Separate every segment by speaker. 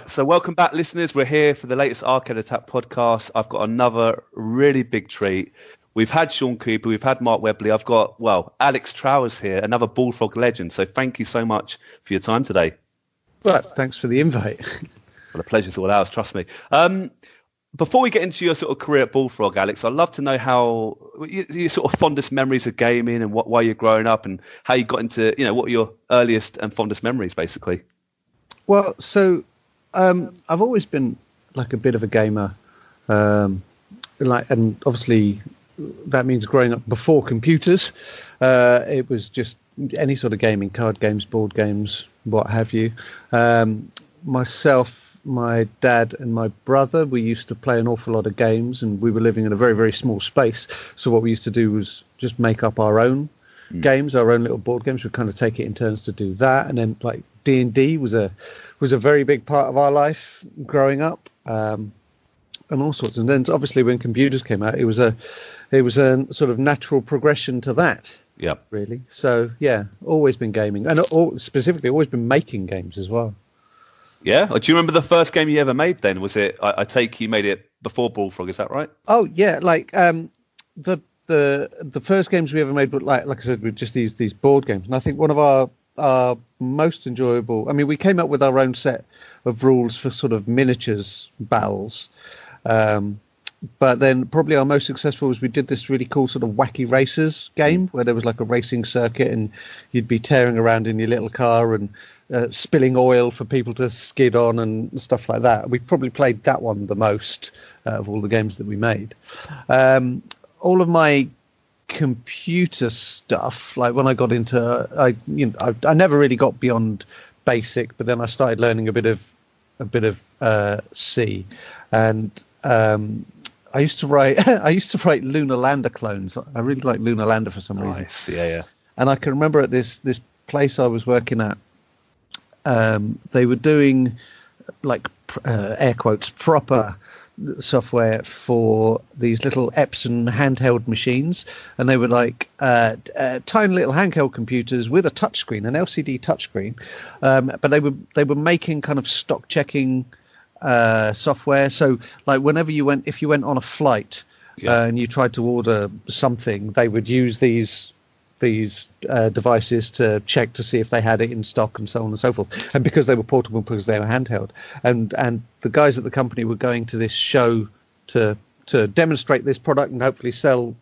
Speaker 1: So welcome back, listeners. We're here for the latest Arcade Attack podcast. I've got another really big treat. We've had Sean Cooper, we've had Mark Webley. I've got, Alex Trowers here, another Bullfrog legend. So thank you so much for your time today.
Speaker 2: Well, thanks for the invite.
Speaker 1: Well, the pleasure's all ours, trust me. Before we get into your sort of career at Bullfrog, Alex, I'd love to know how your sort of fondest memories of gaming and why you're growing up and how you got into, what are your earliest and fondest memories, basically.
Speaker 2: Well, so I've always been like a bit of a gamer, and obviously that means growing up before computers. It was just any sort of gaming, card games, board games, what have you. Myself, my dad and my brother, we used to play an awful lot of games, and we were living in a very, very small space. So what we used to do was just make up our own games, our own little board games. We'd kind of take it in turns to do that. And then like D&D was a very big part of our life growing up, and all sorts. And then obviously when computers came out, it was a sort of natural progression to that.
Speaker 1: Yeah,
Speaker 2: really. So yeah, always been gaming, and specifically always been making games as well.
Speaker 1: Yeah. Do you remember the first game you ever made? Then was it? I take you made it before Bullfrog. Is that right?
Speaker 2: Oh yeah, like the first games we ever made were like I said, were just these board games, and I think one of our most enjoyable. I mean, we came up with our own set of rules for sort of miniatures battles, but then probably our most successful was we did this really cool sort of wacky racers game where there was like a racing circuit and you'd be tearing around in your little car and spilling oil for people to skid on and stuff like that. We probably played that one the most of all the games that we made. All of my computer stuff, like when I got into, I never really got beyond basic, but then I started learning a bit of C, and I used to write Lunar Lander clones. I really like Lunar Lander for some reason.
Speaker 1: Nice. Yeah.
Speaker 2: And I can remember at this place I was working at, they were doing like air quotes proper software for these little Epson handheld machines, and they were like tiny little handheld computers with a touchscreen, an LCD touchscreen, but they were making kind of stock checking software. So like whenever if you went on a flight and you tried to order something, they would use these devices to check to see if they had it in stock and so on and so forth. And because they were portable, because they were handheld, and the guys at the company were going to this show to demonstrate this product and hopefully sell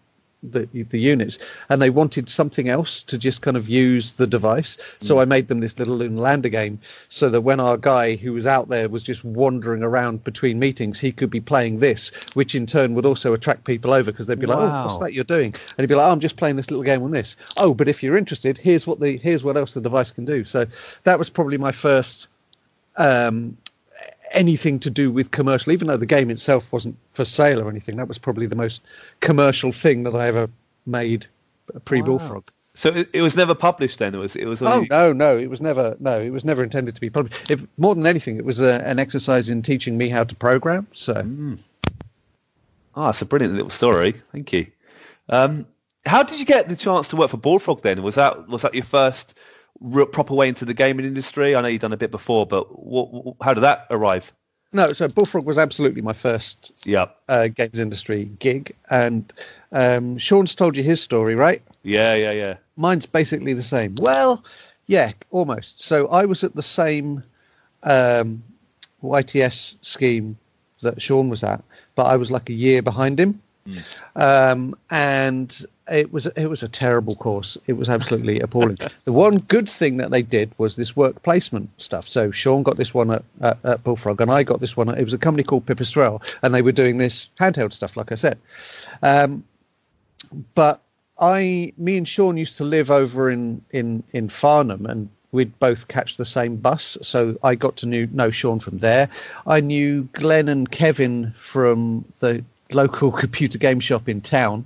Speaker 2: the units, and they wanted something else to just kind of use the device. So I made them this little Lunar Lander game so that when our guy who was out there was just wandering around between meetings, he could be playing this, which in turn would also attract people over because they'd be like, "Oh, what's that you're doing?" And he'd be like, "Oh, I'm just playing this little game on this." "Oh, but if you're interested, here's what else the device can do." So that was probably my first anything to do with commercial, even though the game itself wasn't for sale or anything. That was probably the most commercial thing that I ever made pre-Bullfrog.
Speaker 1: So it was never published then? It was
Speaker 2: only... No, it was never intended to be published. More than anything, it was an exercise in teaching me how to program. So
Speaker 1: it's a brilliant little story. Thank you. How did you get the chance to work for Bullfrog then? Was that your first proper way into the gaming industry? I know you've done a bit before, but how did that arrive?
Speaker 2: No, so Bullfrog was absolutely my first games industry gig, and Sean's told you his story, right?
Speaker 1: Yeah.
Speaker 2: Mine's basically the same. Well, yeah, almost. So I was at the same YTS scheme that Sean was at, but I was like a year behind him. And it was a terrible course. It was absolutely appalling. The one good thing that they did was this work placement stuff. So Sean got this one at Bullfrog, and I got this one. It was a company called Pipistrel, and they were doing this handheld stuff, like I said. But me and Sean used to live over in Farnham, and we'd both catch the same bus. So I got to know Sean from there. I knew Glenn and Kevin from the local computer game shop in town.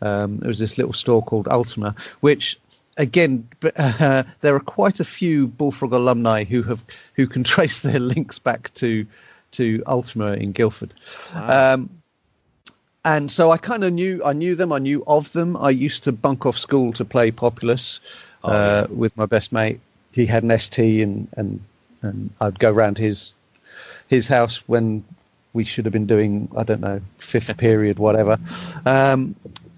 Speaker 2: There was this little store called Ultima, which again there are quite a few Bullfrog alumni who can trace their links back to Ultima in Guildford. Wow. And so I kind of knew them. I knew of them. I used to bunk off school to play Populous with my best mate. He had an ST, and I'd go around his his house when we should have been doing, I don't know, fifth period, whatever.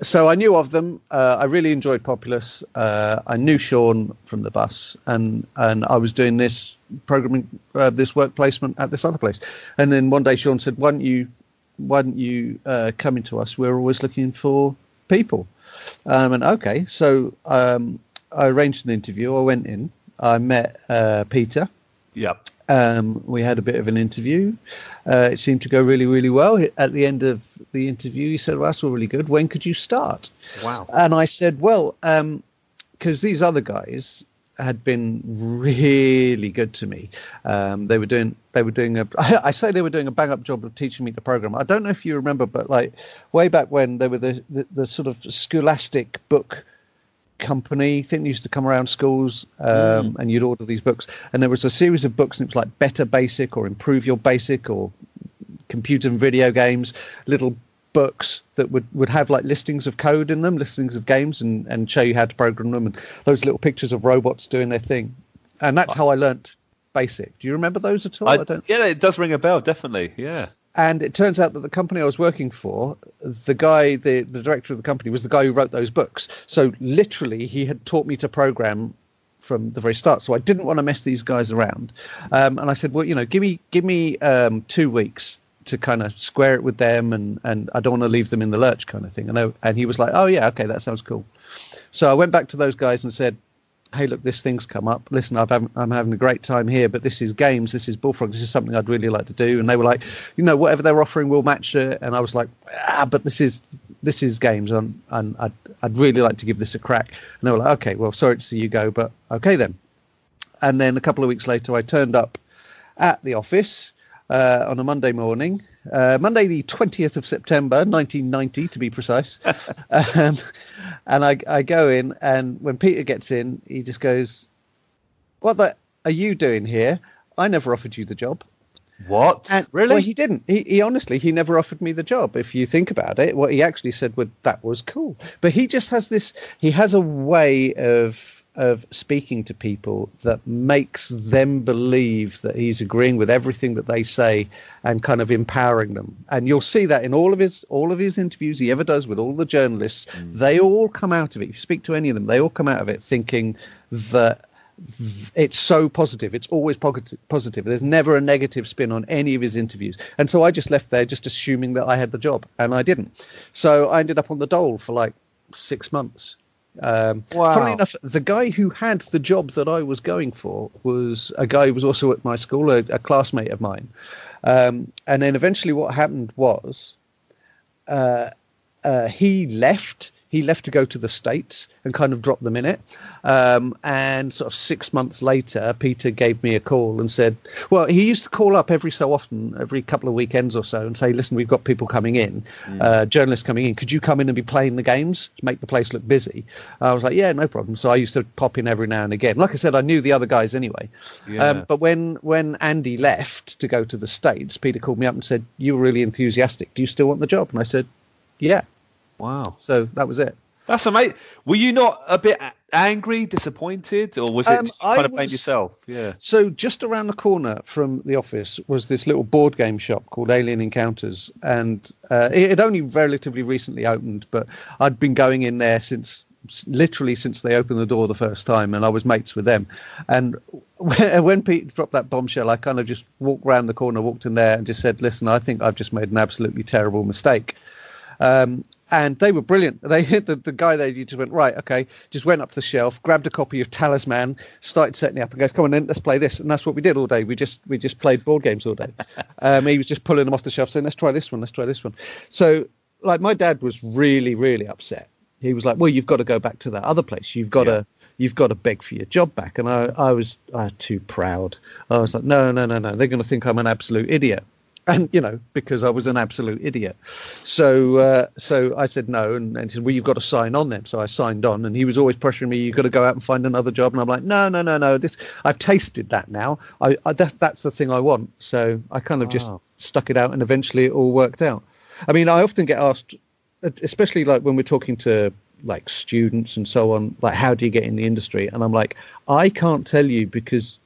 Speaker 2: So I knew of them. I really enjoyed Populous. I knew Sean from the bus, and I was doing this programming, this work placement at this other place. And then one day Sean said, "Why don't you come into us? We're always looking for people." And okay, so I arranged an interview. I went in. I met Peter.
Speaker 1: Yep.
Speaker 2: We had a bit of an interview. It seemed to go really, really well. At the end of the interview, he said, "Well, that's all really good. When could you start?"
Speaker 1: Wow.
Speaker 2: And I said, "Well, because these other guys had been really good to me. They were doing I say they were doing a bang up job of teaching me the program. I don't know if you remember, but like way back when, they were the sort of scholastic book company thing used to come around schools, and you'd order these books, and there was a series of books, and it was like Better Basic or Improve Your Basic or Computer and Video Games, little books that would have like listings of code in them, listings of games, and show you how to program them, and those little pictures of robots doing their thing. And that's how I learnt Basic. Do you remember those at all?
Speaker 1: Yeah, it does ring a bell, definitely. Yeah.
Speaker 2: And it turns out that the company I was working for, the guy, the director of the company, was the guy who wrote those books. So literally, he had taught me to program from the very start. So I didn't want to mess these guys around. And I said, well, give me 2 weeks to kind of square it with them, and I don't want to leave them in the lurch kind of thing. And he was like, "Oh yeah, okay, that sounds cool." So I went back to those guys and said, "Hey, look, this thing's come up. Listen, I'm having a great time here, but this is games. This is Bullfrog. This is something I'd really like to do." And they were like, "Whatever they're offering, we'll match it." And I was like, but this is games, and I'd really like to give this a crack. And they were like, "Okay, well, sorry to see you go, but okay then." And then a couple of weeks later, I turned up at the office on a Monday morning, Monday the 20th of September, 1990 to be precise. And I go in, and when Peter gets in, he just goes, "What are you doing here? I never offered you the job."
Speaker 1: What? Really?
Speaker 2: Well, he didn't. He honestly, he never offered me the job. If you think about it, what he actually said was, "That was cool." But he just has he has a way of speaking to people that makes them believe that he's agreeing with everything that they say and kind of empowering them. And you'll see that in all of his interviews he ever does with all the journalists. They all come out of it. If you speak to any of them, they all come out of it thinking that it's so positive. It's always positive. There's never a negative spin on any of his interviews. And so I just left there just assuming that I had the job, and I didn't. So I ended up on the dole for like 6 months.
Speaker 1: Wow.
Speaker 2: Funnily enough, the guy who had the job that I was going for was a guy who was also at my school, a classmate of mine. And then eventually what happened was he left. He left to go to the States and kind of dropped them in it. And sort of 6 months later, Peter gave me a call and said, well, he used to call up every so often, every couple of weekends or so, and say, "Listen, we've got people coming in, journalists coming in. Could you come in and be playing the games to make the place look busy?" I was like, "Yeah, no problem." So I used to pop in every now and again. Like I said, I knew the other guys anyway.
Speaker 1: Yeah.
Speaker 2: But when Andy left to go to the States, Peter called me up and said, "You were really enthusiastic. Do you still want the job?" And I said, "Yeah."
Speaker 1: Wow.
Speaker 2: So that was it.
Speaker 1: That's amazing. Were you not a bit angry, disappointed, or was it kind of blame yourself? Yeah.
Speaker 2: So just around the corner from the office was this little board game shop called Alien Encounters, and it had only relatively recently opened, but I'd been going in there since they opened the door the first time, and I was mates with them. And when Pete dropped that bombshell, I kind of just walked round the corner, walked in there, and just said, "Listen, I think I've just made an absolutely terrible mistake." And they were brilliant. They hit the guy there. He just went, "Right, okay." Just went up to the shelf, grabbed a copy of Talisman, started setting it up, and goes, "Come on, then, let's play this." And that's what we did all day. We just played board games all day. He was just pulling them off the shelf, saying, "Let's try this one. Let's try this one." So, like, my dad was really, really upset. He was like, "Well, you've got to go back to that other place. You've got to beg for your job back." And I was too proud. I was like, no. They're going to think I'm an absolute idiot. And, because I was an absolute idiot. So I said no. And he said, "Well, you've got to sign on then." So I signed on, and he was always pressuring me, "You've got to go out and find another job." And I'm like, no. I've tasted that now. That's the thing I want. So I kind of just stuck it out, and eventually it all worked out. I mean, I often get asked, especially like when we're talking to like students and so on, like, how do you get in the industry? And I'm like, I can't tell you, because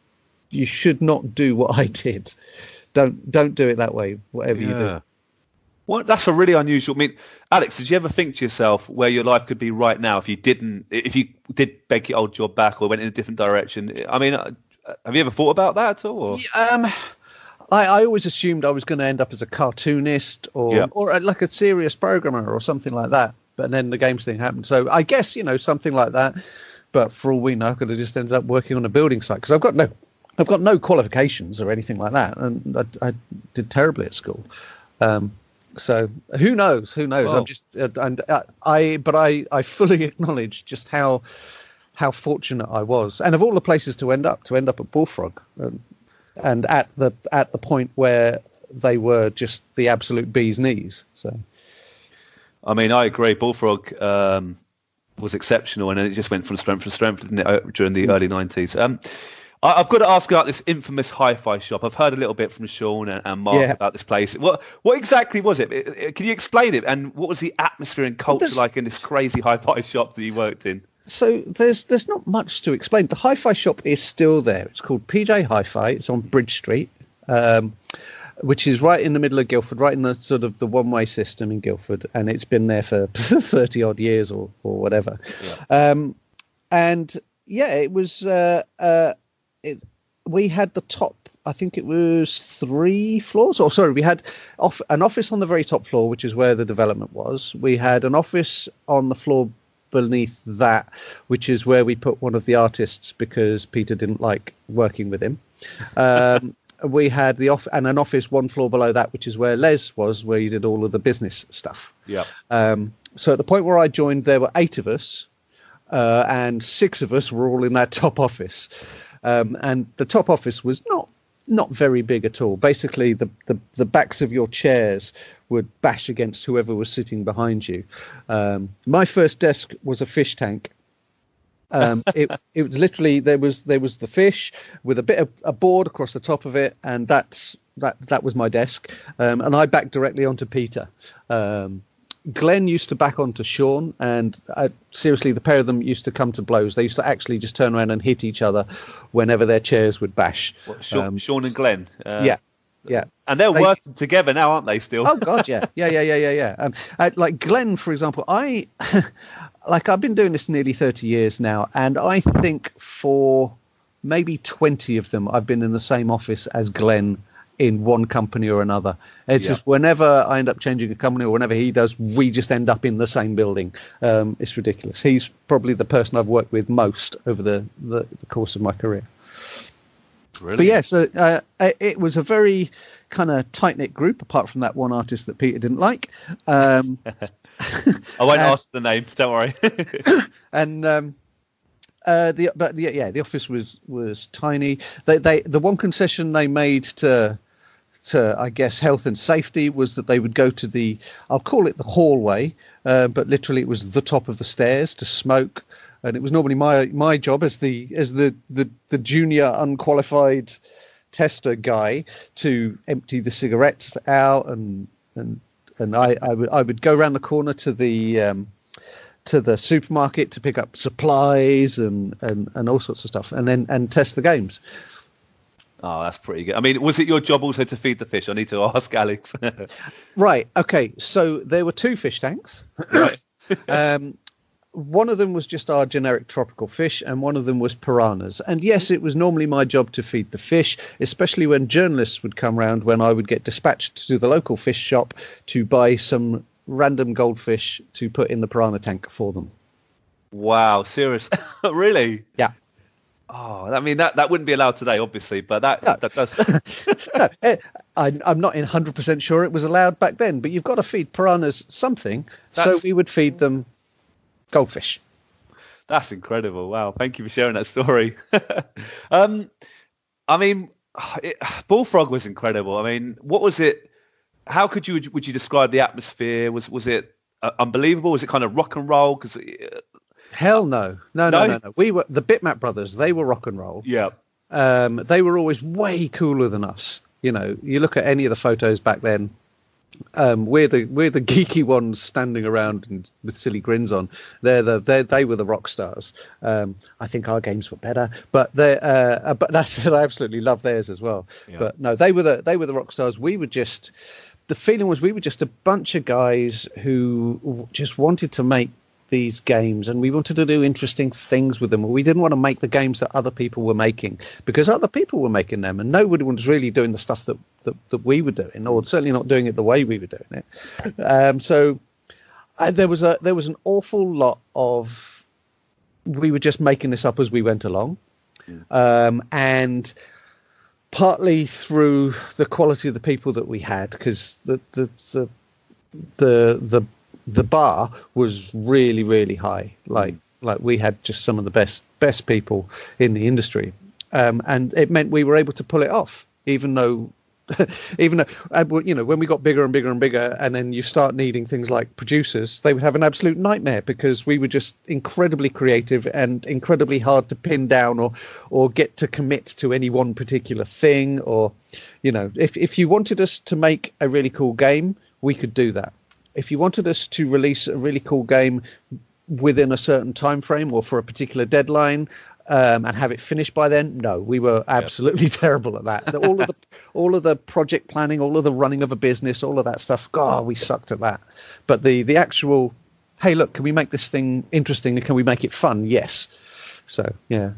Speaker 2: you should not do what I did. don't do it that way. Whatever you do.
Speaker 1: Well, that's a really unusual. I mean, Alex, did you ever think to yourself where your life could be right now if you did beg your old job back or went in a different direction? I mean, have you ever thought about that at all?
Speaker 2: I always assumed I was going to end up as a cartoonist or like a serious programmer or something like that. But then the games thing happened. So I guess, something like that. But for all we know, I could have just ended up working on a building site because I've got no qualifications or anything like that. And I did terribly at school. So who knows? Well, I'm just, I fully acknowledge just how fortunate I was. And of all the places to end up at Bullfrog. And at the point where they were just the absolute bee's knees. So,
Speaker 1: I mean, I agree. Bullfrog was exceptional, and it just went from strength to strength, didn't it, during the early 90s. I've got to ask about this infamous hi-fi shop. I've heard a little bit from Sean and Mark about this place. What exactly was it? Can you explain it? And what was the atmosphere and culture like in this crazy hi-fi shop that you worked in?
Speaker 2: So there's not much to explain. The hi-fi shop is still there. It's called PJ Hi-Fi. It's on Bridge Street, which is right in the middle of Guildford, right in the sort of the one-way system in Guildford, and it's been there for 30 odd years or whatever. It was. We had the top. I think it was 3 floors. Oh, sorry, we had an office on the very top floor, which is where the development was. We had an office on the floor beneath that, which is where we put one of the artists because Peter didn't like working with him. We had an office 1 floor below that, which is where Les was, where you did all of the business stuff.
Speaker 1: Yeah.
Speaker 2: So at the point where I joined, there were 8 of us, and 6 of us were all in that top office. And the top office was not very big at all. Basically, the backs of your chairs would bash against whoever was sitting behind you. My first desk was a fish tank. It was literally there was the fish with a bit of a board across the top of it, and that was my desk. And I backed directly onto Peter. Glenn used to back onto Sean, and seriously, the pair of them used to come to blows. They used to actually just turn around and hit each other whenever their chairs would bash.
Speaker 1: What, Sean and Glenn?
Speaker 2: Yeah.
Speaker 1: And they're working together now, aren't they, still?
Speaker 2: Oh, God, yeah. Like Glenn, for example, I've been doing this nearly 30 years now, and I think for maybe 20 of them, I've been in the same office as Glenn in one company or another. It's just whenever I end up changing a company or whenever he does, we just end up in the same building. It's ridiculous. He's probably the person I've worked with most over the course of my career.
Speaker 1: Really?
Speaker 2: But yeah, so it was a very kind of tight-knit group, apart from that one artist that Peter didn't like.
Speaker 1: I won't ask the name, don't worry.
Speaker 2: And the office was tiny. The one concession they made to I guess health and safety was that they would go to I'll call it the hallway, but literally it was the top of the stairs to smoke. And it was normally my job as the junior unqualified tester guy to empty the cigarettes out, and I would go around the corner to the supermarket to pick up supplies and all sorts of stuff, and test the games.
Speaker 1: Oh, that's pretty good. I mean, was it your job also to feed the fish? I need to ask Alex.
Speaker 2: Right. Okay. So there were 2 fish tanks.
Speaker 1: Right.
Speaker 2: One of them was just our generic tropical fish, and one of them was piranhas. And yes, it was normally my job to feed the fish, especially when journalists would come round, when I would get dispatched to the local fish shop to buy some random goldfish to put in the piranha tank for them.
Speaker 1: Wow, serious? Really?
Speaker 2: Yeah.
Speaker 1: Oh, I mean, that wouldn't be allowed today, obviously, but that does.
Speaker 2: No, I'm not 100% sure it was allowed back then, but you've got to feed piranhas something, so we would feed them goldfish.
Speaker 1: That's incredible. Wow, thank you for sharing that story. I mean, Bullfrog was incredible. I mean, what was it? How would you describe the atmosphere? Was it unbelievable? Was it kind of rock and roll? Because
Speaker 2: hell no. We were the Bitmap brothers. They were rock and roll.
Speaker 1: Yeah.
Speaker 2: They were always way cooler than us. You know, you look at any of the photos back then, We're the geeky ones standing around and with silly grins on. They were the rock stars. I think our games were better, but that's I absolutely love theirs as well. Yeah. But no, they were the rock stars. We were just, the feeling was we were just a bunch of guys who just wanted to make these games, and we wanted to do interesting things with them. We didn't want to make the games that other people were making, because other people were making them and nobody was really doing the stuff that we were doing, or certainly not doing it the way we were doing it. So there was an awful lot of, we were just making this up as we went along. And partly through the quality of the people that we had, because the bar was really, really high. Like we had just some of the best people in the industry, and it meant we were able to pull it off, even though when we got bigger and bigger and bigger, and then you start needing things like producers, they would have an absolute nightmare, because we were just incredibly creative and incredibly hard to pin down or get to commit to any one particular thing. Or if you wanted us to make a really cool game, we could do that. If you wanted us to release a really cool game within a certain time frame or for a particular deadline, and have it finished by then, no, we were absolutely terrible at that. all of the project planning, all of the running of a business, all of that stuff, God, we sucked at that. But the actual, hey, look, can we make this thing interesting and can we make it fun? Yes. So yeah.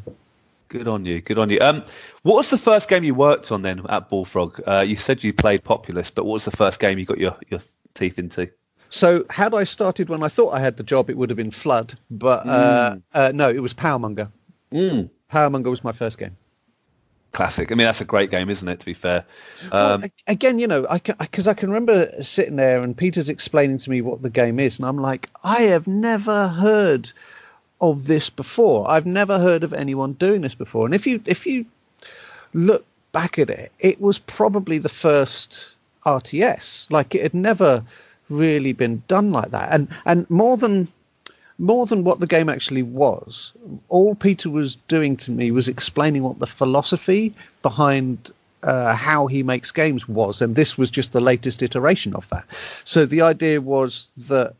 Speaker 1: Good on you. What was the first game you worked on then at Bullfrog? You said you played Populous, but what was the first game you got your teeth into?
Speaker 2: So had I started when I thought I had the job, it would have been Flood, but no, it was Powermonger. Powermonger was my first game.
Speaker 1: Classic. I mean, that's a great game, isn't it, to be fair?
Speaker 2: Again, because I can remember sitting there and Peter's explaining to me what the game is, and I'm like, I have never heard of this before. I've never heard of anyone doing this before. And if you look back at it, it was probably the first RTS. Like, it had never really been done like that, and more than what the game actually was, all Peter was doing to me was explaining what the philosophy behind how he makes games was, and this was just the latest iteration of that. So the idea was that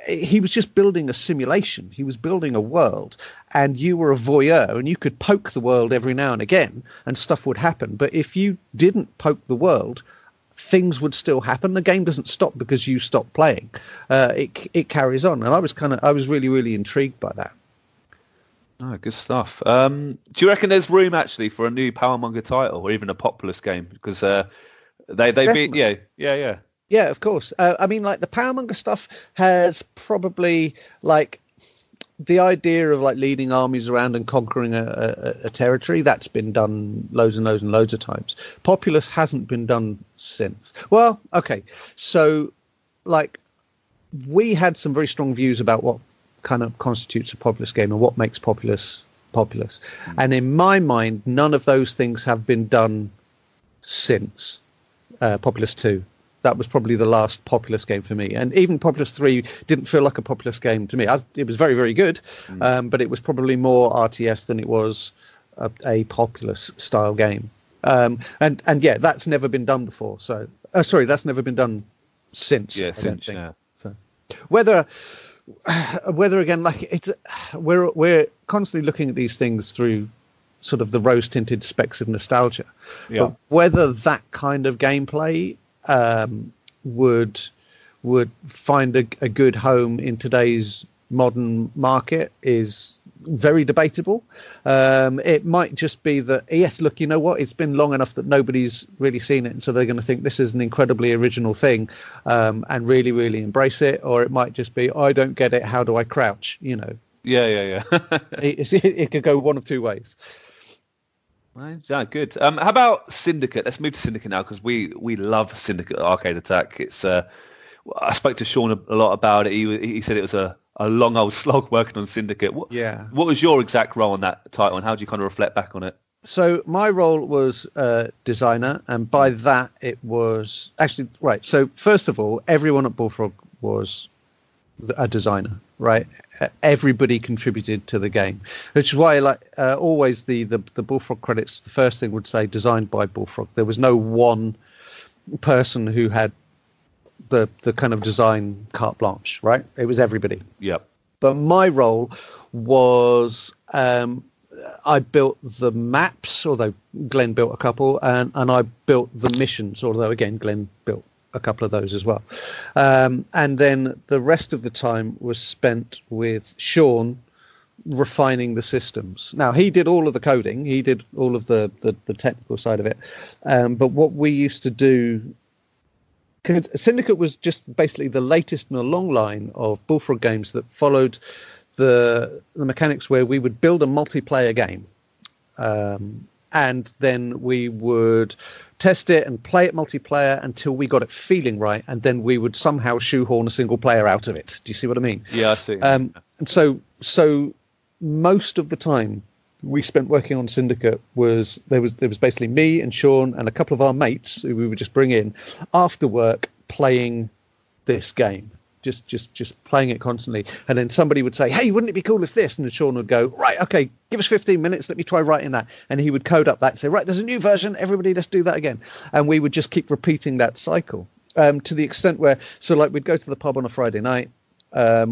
Speaker 2: he was just building a simulation. He was building a world, and you were a voyeur, and you could poke the world every now and again and stuff would happen. But if you didn't poke the world, things would still happen. The game doesn't stop because you stop playing. It carries on, and I was really, really intrigued by that.
Speaker 1: Oh, good stuff. Do you reckon there's room actually for a new Powermonger title or even a Populous game? Because
Speaker 2: yeah, of course. I mean, like, the Powermonger stuff has probably, like, the idea of like leading armies around and conquering a territory, that's been done loads and loads and loads of times. Populous hasn't been done since. Well, okay, so like, we had some very strong views about what kind of constitutes a Populous game and what makes Populous. And in my mind, none of those things have been done since Populous 2. That was probably the last Populous game for me. And even Populous 3 didn't feel like a Populous game to me. It was very, very good, but it was probably more RTS than it was a Populous style game. And yeah, that's never been done before. So, that's never been done since.
Speaker 1: Yeah, since, yeah.
Speaker 2: So, whether again, like, we're constantly looking at these things through sort of the rose-tinted specs of nostalgia. Yeah. But whether that kind of gameplay would find a good home in today's modern market is very debatable. It might just be that, yes, look, you know what, it's been long enough that nobody's really seen it, and so they're going to think this is an incredibly original thing, and really, really embrace it. Or it might just be, I don't get it, how do I crouch?
Speaker 1: Yeah.
Speaker 2: It could go one of two ways.
Speaker 1: Yeah, good. How about Syndicate? Let's move to Syndicate now, because we love Syndicate Arcade Attack. It's I spoke to Sean a lot about it. He said it was a long old slog working on Syndicate. What was your exact role on that title, and how do you kind of reflect back on it?
Speaker 2: So my role was designer, and by that it was actually right. So first of all, everyone at Bullfrog was a designer, right? Everybody contributed to the game, which is why, like, always the Bullfrog credits, the first thing would say designed by Bullfrog. There was no one person who had the kind of design carte blanche, right? It was everybody.
Speaker 1: Yep.
Speaker 2: But my role was I built the maps, although Glenn built a couple, and I built the missions, although again Glenn built a couple of those as well. And then the rest of the time was spent with Sean refining the systems. Now, he did all of the coding, he did all of the technical side of it, but what we used to do, because Syndicate was just basically the latest in a long line of Bullfrog games that followed the mechanics where we would build a multiplayer game, and then we would test it and play it multiplayer until we got it feeling right, and then we would somehow shoehorn a single player out of it. Do you see what I mean?
Speaker 1: Yeah, I see.
Speaker 2: And so most of the time we spent working on Syndicate was basically me and Sean and a couple of our mates who we would just bring in after work playing this game. Just playing it constantly, and then somebody would say, "Hey, wouldn't it be cool if this?" And then Sean would go, "Right, okay, give us 15 minutes. Let me try writing that." And he would code up that, say, "Right, there's a new version. Everybody, let's do that again." And we would just keep repeating that cycle to the extent where, so like, we'd go to the pub on a Friday night,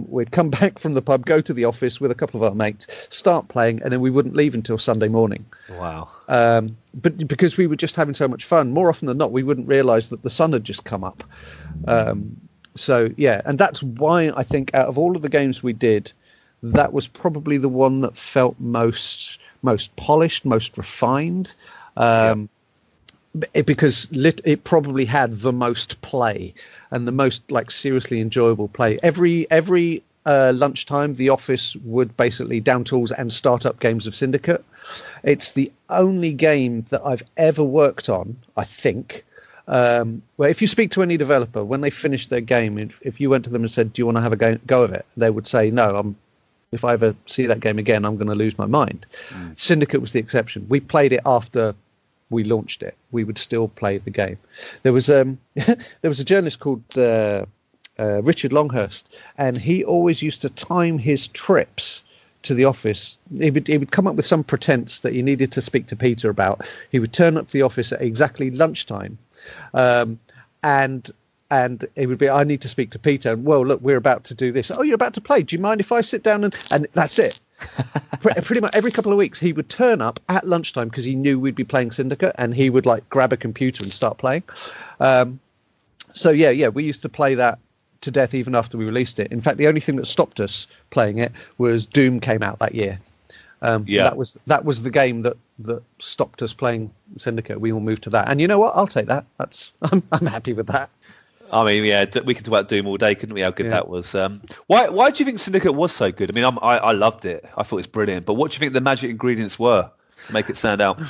Speaker 2: we'd come back from the pub, go to the office with a couple of our mates, start playing, and then we wouldn't leave until Sunday morning.
Speaker 1: Wow.
Speaker 2: But because we were just having so much fun, more often than not, we wouldn't realise that the sun had just come up. So yeah, and that's why I think out of all of the games we did, that was probably the one that felt most polished, most refined, because it probably had the most play and the most like seriously enjoyable play. Every lunchtime, the office would basically down tools and start up games of Syndicate. It's the only game that I've ever worked on, I think. Where if you speak to any developer when they finish their game, if you went to them and said, "Do you want to have a go of it?" they would say, "No, if I ever see that game again, I'm going to lose my mind." Syndicate was the exception. We played it after we launched it. We would still play the game. There was a journalist called Richard Longhurst, and he always used to time his trips to the office. He would come up with some pretense that he needed to speak to Peter about. He would turn up to the office at exactly lunchtime, and it would be, "I need to speak to Peter." And, "Well, look, we're about to do this." "Oh, you're about to play. Do you mind if I sit down?" And that's it. Pretty much every couple of weeks he would turn up at lunchtime because he knew we'd be playing Syndicate, and he would like grab a computer and start playing. So yeah, we used to play that to death even after we released it. In fact, the only thing that stopped us playing it was Doom came out that year. That was the game that stopped us playing Syndicate. We all moved to that, and you know what? I'll take that. I'm happy with that.
Speaker 1: I mean, yeah, we could talk about Doom all day, couldn't we? How good that was. Why do you think Syndicate was so good? I mean, I loved it. I thought it was brilliant. But what do you think the magic ingredients were to make it stand out?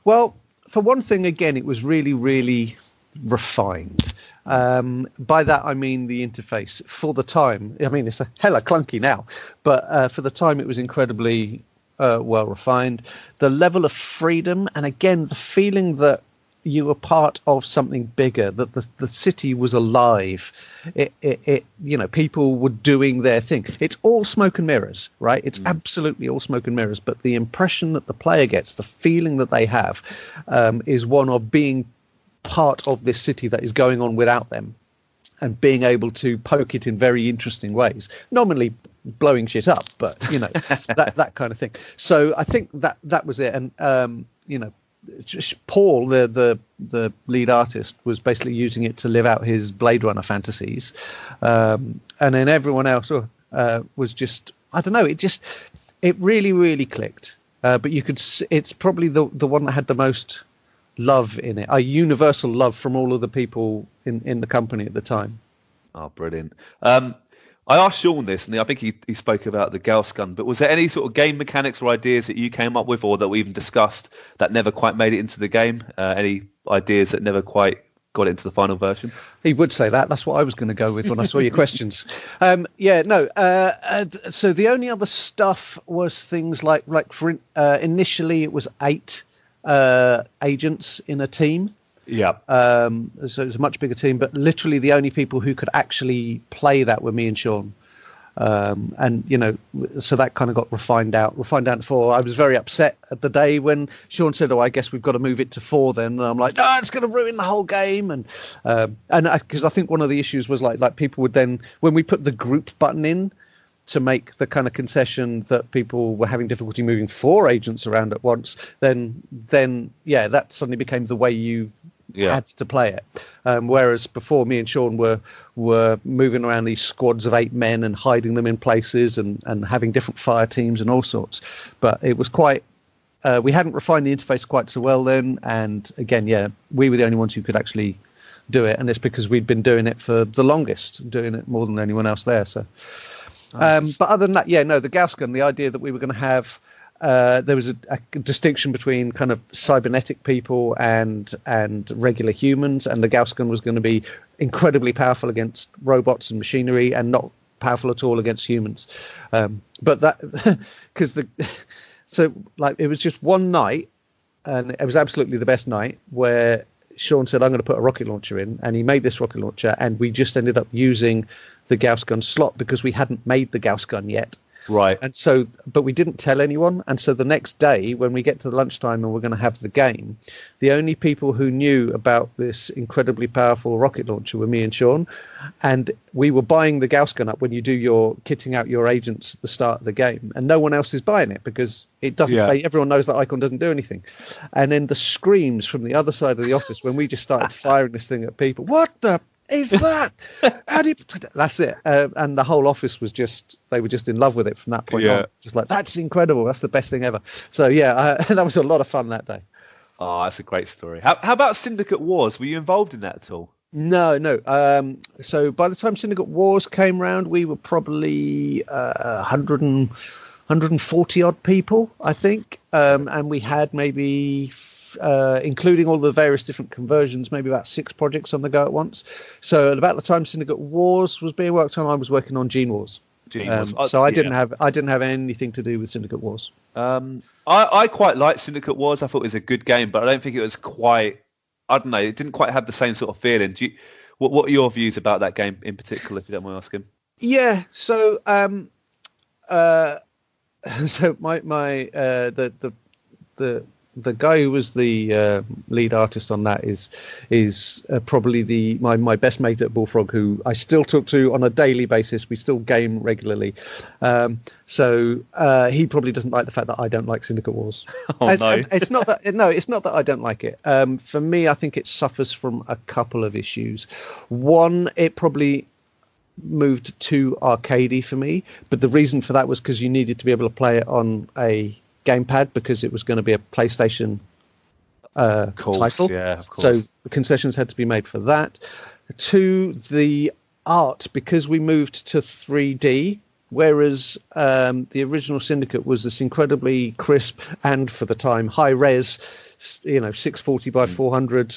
Speaker 2: Well, for one thing, again, it was really, really refined. By that I mean the interface for the time. I mean, it's a hella clunky now, but for the time it was incredibly well refined. The level of freedom, and again the feeling that you were part of something bigger, that the city was alive. It people were doing their thing. It's all smoke and mirrors, right? It's absolutely all smoke and mirrors, but the impression that the player gets, the feeling that they have, is one of being part of this city that is going on without them, and being able to poke it in very interesting ways, nominally blowing shit up, but that kind of thing. So I think that was it. And Paul, the lead artist, was basically using it to live out his Blade Runner fantasies, and then everyone else was just, I don't know, it really, really clicked. But you could, it's probably the one that had the most love in it, a universal love from all of the people in the company at the time.
Speaker 1: Oh, brilliant. I asked Sean this, and I think he spoke about the Gauss gun, but was there any sort of game mechanics or ideas that you came up with, or that we even discussed, that never quite made it into the game? Any ideas that never quite got it into the final version?
Speaker 2: He would say that. That's what I was going to go with when I saw your questions. So the only other stuff was things like for initially it was 8 agents in a team.
Speaker 1: Yeah.
Speaker 2: So it was a much bigger team, but literally the only people who could actually play that were me and Sean. And so that kind of got refined down to 4. I was very upset at the day when Sean said, "Oh, I guess we've got to move it to 4 then." And I'm like, "No, it's going to ruin the whole game." And because I think one of the issues was like people would then, when we put the group button in to make the kind of concession that people were having difficulty moving 4 agents around at once, then that suddenly became the way you had to play it. Whereas before, me and Sean were moving around these squads of 8 men and hiding them in places and having different fire teams and all sorts. But it was quite. We hadn't refined the interface quite so well then, and again, we were the only ones who could actually do it, and it's because we'd been doing it for the longest, doing it more than anyone else there. So. But other than that, the Gauss gun, the idea that we were going to have, there was a distinction between kind of cybernetic people and regular humans, and the Gauss gun was going to be incredibly powerful against robots and machinery and not powerful at all against humans. But that, because it was just one night, and it was absolutely the best night, where Sean said, "I'm going to put a rocket launcher in," and he made this rocket launcher, and we just ended up using the Gauss gun slot because we hadn't made the Gauss gun yet.
Speaker 1: Right.
Speaker 2: And so, but we didn't tell anyone. And so the next day, when we get to the lunchtime and we're going to have the game, the only people who knew about this incredibly powerful rocket launcher were me and Sean. And we were buying the Gauss gun up when you do your kitting out your agents at the start of the game. And no one else is buying it because it doesn't. Everyone knows that icon doesn't do anything. And then the screams from the other side of the office when we just started firing this thing at people. What the is that? How do you... That's it. And the whole office was they were just in love with it from that point on. Just like, that's incredible. That's the best thing ever. So that was a lot of fun that day.
Speaker 1: Oh, that's a great story. How about Syndicate Wars? Were you involved in that at all?
Speaker 2: No. So by the time Syndicate Wars came round, we were probably 140 odd people, I think. And we had maybe... including all the various different conversions, maybe about 6 projects on the go at once. So at about the time Syndicate Wars was being worked on, I was working on Gene Wars. So I didn't have anything to do with Syndicate Wars.
Speaker 1: I quite liked Syndicate Wars. I thought it was a good game, but I don't think it was quite. I don't know. It didn't quite have the same sort of feeling. What are your views about that game in particular, if you don't mind asking?
Speaker 2: Yeah. So the guy who was the lead artist on that is probably my best mate at Bullfrog, who I still talk to on a daily basis. We still game regularly. So he probably doesn't like the fact that I don't like Syndicate Wars. It's not that I don't like it. For me, I think it suffers from a couple of issues. One, it probably moved too arcadey for me, but the reason for that was because you needed to be able to play it on a gamepad because it was going to be a PlayStation title. Yeah, of course. So the concessions had to be made for that. 2, the art, because we moved to 3D, whereas the original Syndicate was this incredibly crisp and, for the time, high res, 640 by 400.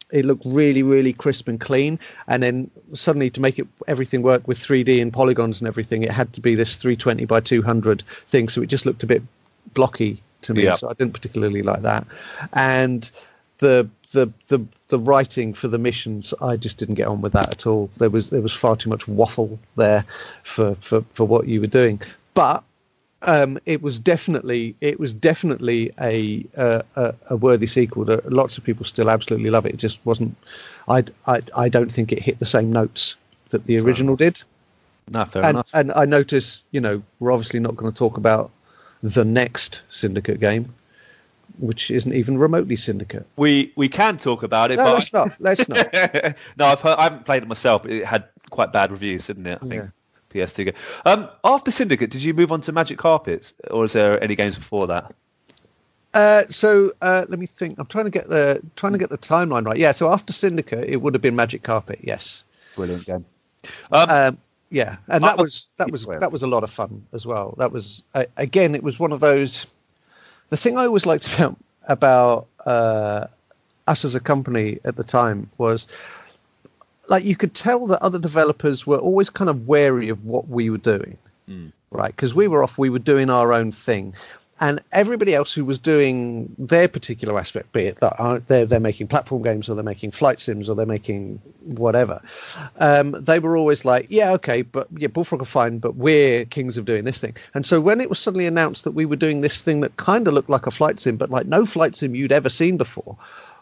Speaker 2: It looked really, really crisp and clean. And then suddenly, to make everything work with 3D and polygons and everything, it had to be this 320 by 200 thing. So it just looked a bit blocky to me. So I didn't particularly like that. And the writing for the missions, I just didn't get on with that at all. There was far too much waffle there for what you were doing. But it was definitely a worthy sequel. Lots of people still absolutely love it. It just wasn't. I don't think it hit the same notes that the original did.
Speaker 1: No, fair enough.
Speaker 2: And I notice, we're obviously not going to talk about the next Syndicate game, which isn't even remotely Syndicate.
Speaker 1: We can talk about it.
Speaker 2: No,
Speaker 1: but
Speaker 2: let's not.
Speaker 1: No, I haven't played it myself, but it had quite bad reviews, didn't it? I think. PS2 game. After Syndicate, did you move on to Magic Carpet, or is there any games before that?
Speaker 2: So let me think. I'm trying to get the timeline right. Yeah. So after Syndicate, it would have been Magic Carpet. Yes.
Speaker 1: Brilliant game.
Speaker 2: Yeah, and that was a lot of fun as well. That was again, it was one of those. The thing I always liked about us as a company at the time was, like, you could tell that other developers were always kind of wary of what we were doing, right? Because we were doing our own thing. And everybody else who was doing their particular aspect, be it that they're making platform games, or they're making flight sims, or they're making whatever, they were always like, yeah, okay, but yeah, Bullfrog are fine, but we're kings of doing this thing. And so when it was suddenly announced that we were doing this thing that kind of looked like a flight sim, but like no flight sim you'd ever seen before,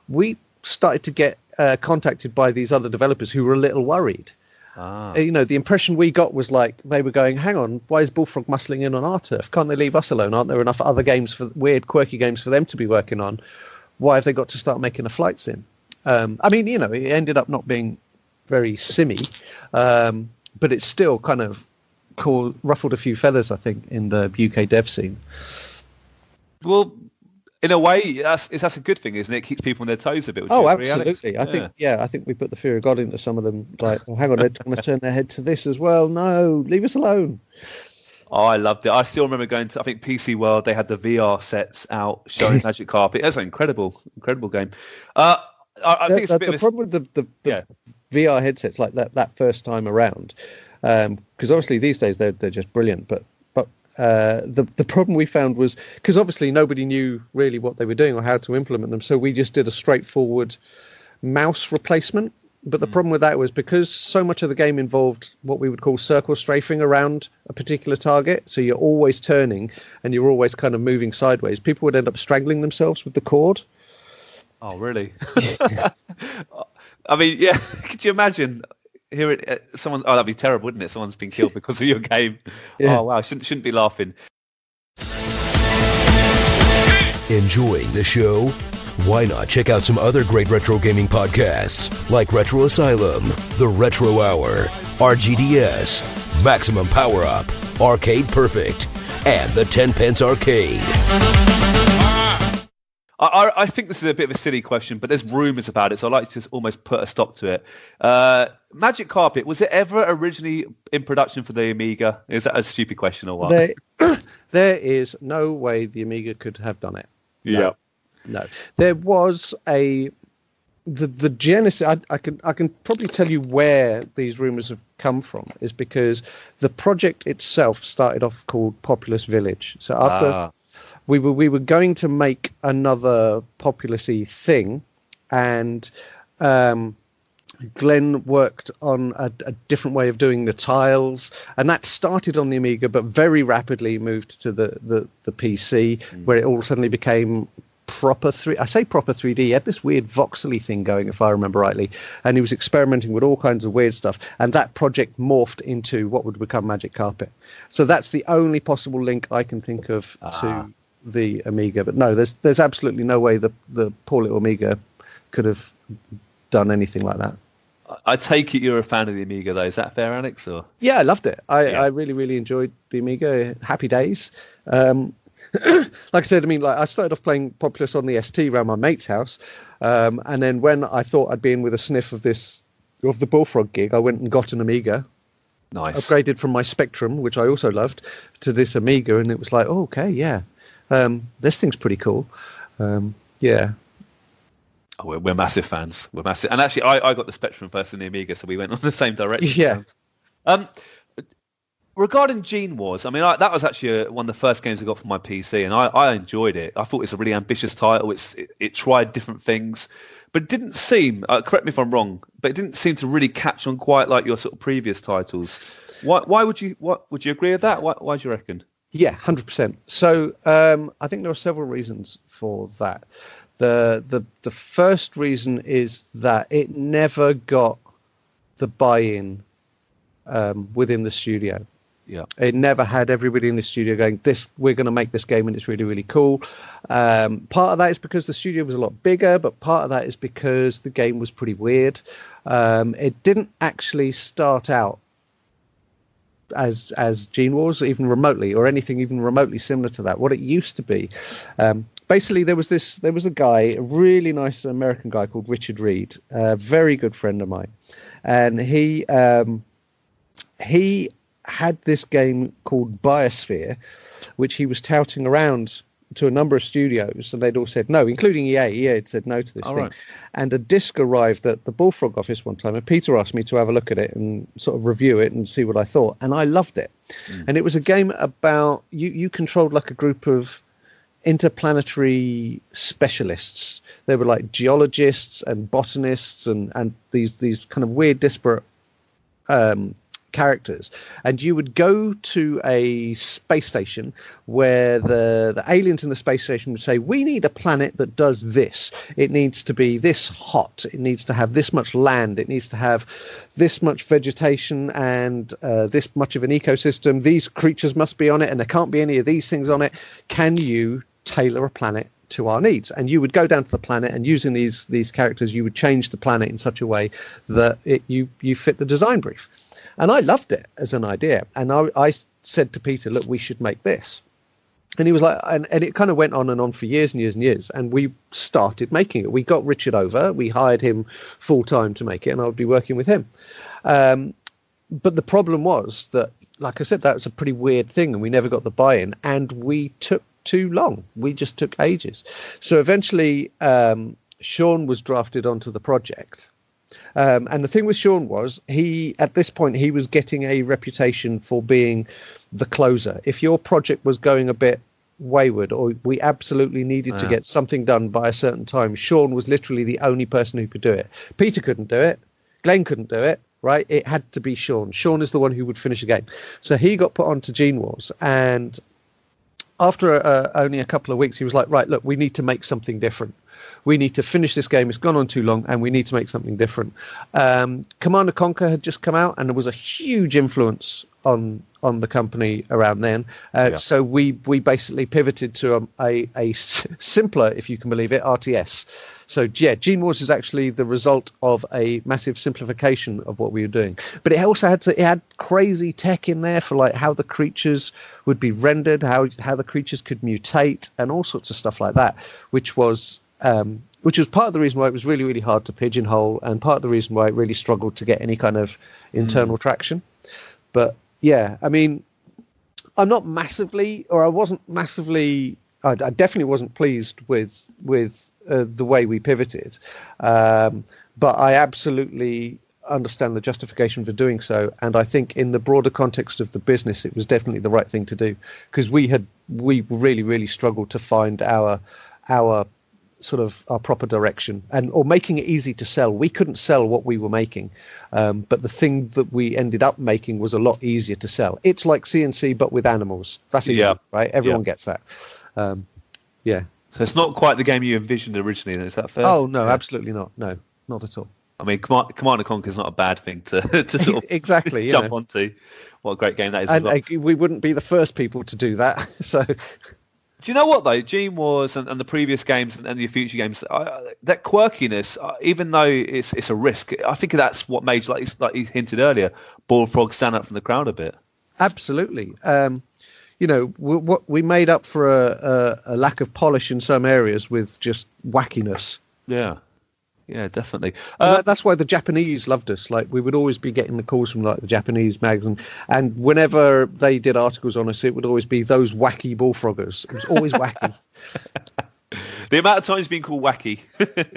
Speaker 2: we started to get contacted by these other developers who were a little worried. The impression we got was like they were going, hang on, why is Bullfrog muscling in on our turf? Can't they leave us alone? Aren't there enough other games, weird, quirky games for them to be working on? Why have they got to start making a flight sim? It ended up not being very simmy, but it's still kind of ruffled a few feathers, I think, in the UK dev scene.
Speaker 1: Well, in a way, that's a good thing, isn't it? It keeps people on their toes a bit.
Speaker 2: Oh, absolutely. I think we put the fear of God into some of them. Like, oh, hang on, they're going to turn their head to this as well. No, leave us alone.
Speaker 1: Oh, I loved it. I still remember going to, I think, PC World. They had the VR sets out showing Magic Carpet. It was an incredible game. I think it's a bit of a problem with the VR headsets like that first time around, because obviously these days they're just brilliant, but the problem we found was because obviously nobody knew really what they were doing or how to implement them, so we just did a straightforward mouse replacement. But the problem with that was because so much of the game involved what we would call circle strafing around a particular target, so you're always turning and you're always kind of moving sideways, people would end up strangling themselves with the cord. Oh, really? I mean, yeah, could you imagine hearing someone? Oh, that'd be terrible, wouldn't it? Someone's been killed because of your game. Yeah. Oh, wow, shouldn't be laughing.
Speaker 3: Enjoying the show? Why not check out some other great retro gaming podcasts like Retro Asylum, The Retro Hour, RGDS, Maximum Power Up, Arcade Perfect, and The 10 Pence Arcade.
Speaker 1: I think this is a bit of a silly question, but there's rumours about it, so I'd like to just almost put a stop to it. Magic Carpet, was it ever originally in production for the Amiga? Is that a stupid question or what?
Speaker 2: There is no way the Amiga could have done it. No. There was the genesis. I can probably tell you where these rumours have come from, is because the project itself started off called Populous Village. So after we were going to make another Populous-y thing, and Glenn worked on a different way of doing the tiles, and that started on the Amiga, but very rapidly moved to the PC, where it all suddenly became proper 3D. He had this weird voxely thing going, if I remember rightly, and he was experimenting with all kinds of weird stuff, and that project morphed into what would become Magic Carpet. So that's the only possible link I can think of to the Amiga. But no, there's absolutely no way the poor little Amiga could have done anything like that.
Speaker 1: I take it you're a fan of the Amiga, though. Is that fair, Alex? Or
Speaker 2: yeah, I loved it. I really, really enjoyed the Amiga. Happy days. Like I said, I mean, like I started off playing Populous on the ST around my mate's house, and then when I thought I'd be in with a sniff of the Bullfrog gig, I went and got an Amiga.
Speaker 1: Nice. Upgraded
Speaker 2: from my Spectrum, which I also loved, to this Amiga, and it was like, oh, okay, yeah, this thing's pretty cool. Yeah.
Speaker 1: Oh, we're massive fans. We're massive, and actually, I got the Spectrum first in the Amiga, so we went on the same direction.
Speaker 2: Yeah.
Speaker 1: Regarding Gene Wars, I mean, that was actually one of the first games I got for my PC, and I enjoyed it. I thought it's a really ambitious title. It tried different things, but it didn't seem, correct me if I'm wrong, but it didn't seem to really catch on quite like your sort of previous titles. Why would you agree with that? Why do you reckon?
Speaker 2: Yeah, 100%. So I think there are several reasons for that. The first reason is that it never got the buy-in within the studio.
Speaker 1: Yeah,
Speaker 2: it never had everybody in the studio going, we're going to make this game and it's really, really cool. Part of that is because the studio was a lot bigger, but part of that is because the game was pretty weird. It didn't actually start out as Gene Wars, even remotely, or anything even remotely similar to that. What it used to be, basically, there was a guy, a really nice American guy called Richard Reed, a very good friend of mine, and he had this game called Biosphere, which he was touting around to a number of studios, and they'd all said no, including EA. EA had said no to this thing. Right. And a disc arrived at the Bullfrog office one time, and Peter asked me to have a look at it and sort of review it and see what I thought, and I loved it. And it was a game about you controlled like a group of interplanetary specialists. They were like geologists and botanists and these kind of weird, disparate characters, and you would go to a space station where the aliens in the space station would say, we need a planet that does this. It needs to be this hot. It needs to have this much land. It needs to have this much vegetation and this much of an ecosystem. These creatures must be on it, and there can't be any of these things on it. Can you tailor a planet to our needs? And you would go down to the planet, and using these characters, you would change the planet in such a way that you fit the design brief. And I loved it as an idea. And I said to Peter, look, we should make this. And he was like, and it kind of went on and on for years and years and years. And we started making it. We got Richard over. We hired him full time to make it, and I would be working with him. But the problem was that, like I said, that was a pretty weird thing, and we never got the buy-in, and we took too long. We just took ages. So eventually Sean was drafted onto the project. And the thing with Sean was, at this point, he was getting a reputation for being the closer. If your project was going a bit wayward, or we absolutely needed to get something done by a certain time, Sean was literally the only person who could do it. Peter couldn't do it. Glenn couldn't do it. Right? It had to be Sean. Sean is the one who would finish a game. So he got put onto Gene Wars, and after only a couple of weeks, he was like, right, look, we need to make something different. We need to finish this game. It's gone on too long, and we need to make something different. Command & Conquer had just come out, and there was a huge influence on the company around then. So we basically pivoted to a simpler, if you can believe it, RTS. So yeah, Gene Wars is actually the result of a massive simplification of what we were doing. But it also had crazy tech in there for like how the creatures would be rendered, how the creatures could mutate, and all sorts of stuff like that, which was part of the reason why it was really, really hard to pigeonhole, and part of the reason why it really struggled to get any kind of internal traction. But yeah, I mean, I definitely wasn't pleased with the way we pivoted, but I absolutely understand the justification for doing so, and I think in the broader context of the business, it was definitely the right thing to do, because we really, really struggled to find our sort of our proper direction, or making it easy to sell. We couldn't sell what we were making, but the thing that we ended up making was a lot easier to sell. It's like CNC but with animals. That's easy, right? Everyone gets that.
Speaker 1: So it's not quite the game you envisioned originally, then, is that fair?
Speaker 2: Oh no, absolutely not. No, not at all.
Speaker 1: I mean, Command & Conquer is not a bad thing to sort of
Speaker 2: exactly
Speaker 1: jump onto. What a great game that is.
Speaker 2: And we wouldn't be the first people to do that. So.
Speaker 1: Do you know what though? Gene Wars and the previous games and your future games, that quirkiness, even though it's a risk, I think that's what made, like you hinted earlier, Bullfrog stand up from the crowd a bit.
Speaker 2: Absolutely. What we made up for a lack of polish in some areas with just wackiness.
Speaker 1: Yeah, definitely.
Speaker 2: That's why the Japanese loved us. Like, we would always be getting the calls from like the Japanese magazine, and whenever they did articles on us, it would always be those wacky bullfroggers. It was always wacky.
Speaker 1: The amount of times being called wacky.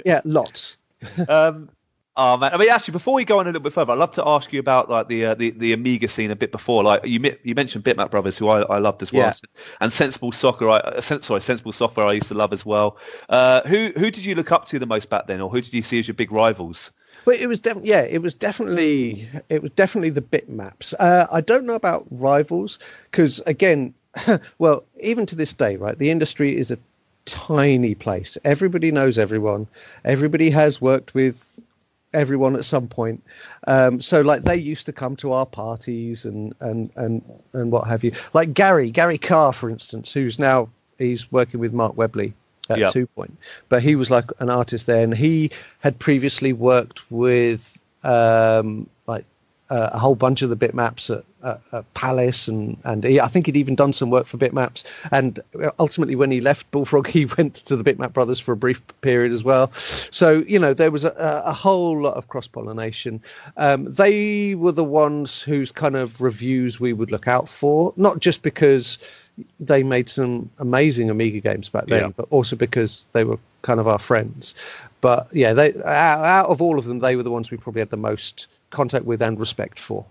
Speaker 2: Yeah, lots.
Speaker 1: Oh man, I mean, actually, before we go on a little bit further, I'd love to ask you about like the Amiga scene a bit before. Like you mentioned Bitmap Brothers, who I loved as well, and Sensible Software I used to love as well. Who did you look up to the most back then, or who did you see as your big rivals?
Speaker 2: Well, it was definitely the Bitmaps. I don't know about rivals, because again, well, even to this day, right, the industry is a tiny place. Everybody knows everyone. Everybody has worked with everyone at some point, so like they used to come to our parties and what have you. Like Gary Carr, for instance, he's working with Mark Webley at 2 Point, but he was like an artist there, and he had previously worked with a whole bunch of the Bitmaps at Palace, and I think he'd even done some work for Bitmaps. And ultimately, when he left Bullfrog, he went to the Bitmap Brothers for a brief period as well. So, there was a whole lot of cross-pollination. They were the ones whose kind of reviews we would look out for, not just because they made some amazing Amiga games back then, but also because they were kind of our friends. But yeah, out of all of them, they were the ones we probably had the most contact with and respect for.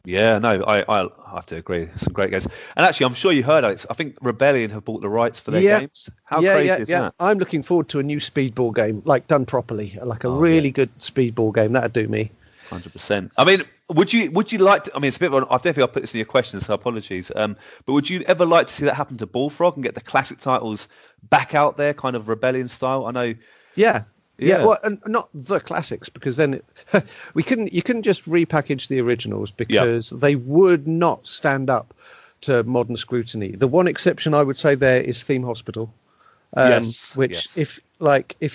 Speaker 1: Yeah, no, I have to agree. Some great games. And actually, I'm sure you heard, Alex, I think Rebellion have bought the rights for their games. How crazy is that?
Speaker 2: I'm looking forward to a new speedball game, like done properly, like a really good speedball game. That'd do me.
Speaker 1: 100%. I mean, would you like to? I mean, it's a bit of I've definitely put this in your questions, so apologies. But would you ever like to see that happen to Bullfrog and get the classic titles back out there, kind of Rebellion style? I know.
Speaker 2: Yeah. Well, and not the classics, because then you couldn't just repackage the originals, because they would not stand up to modern scrutiny. The one exception I would say there is Theme Hospital, if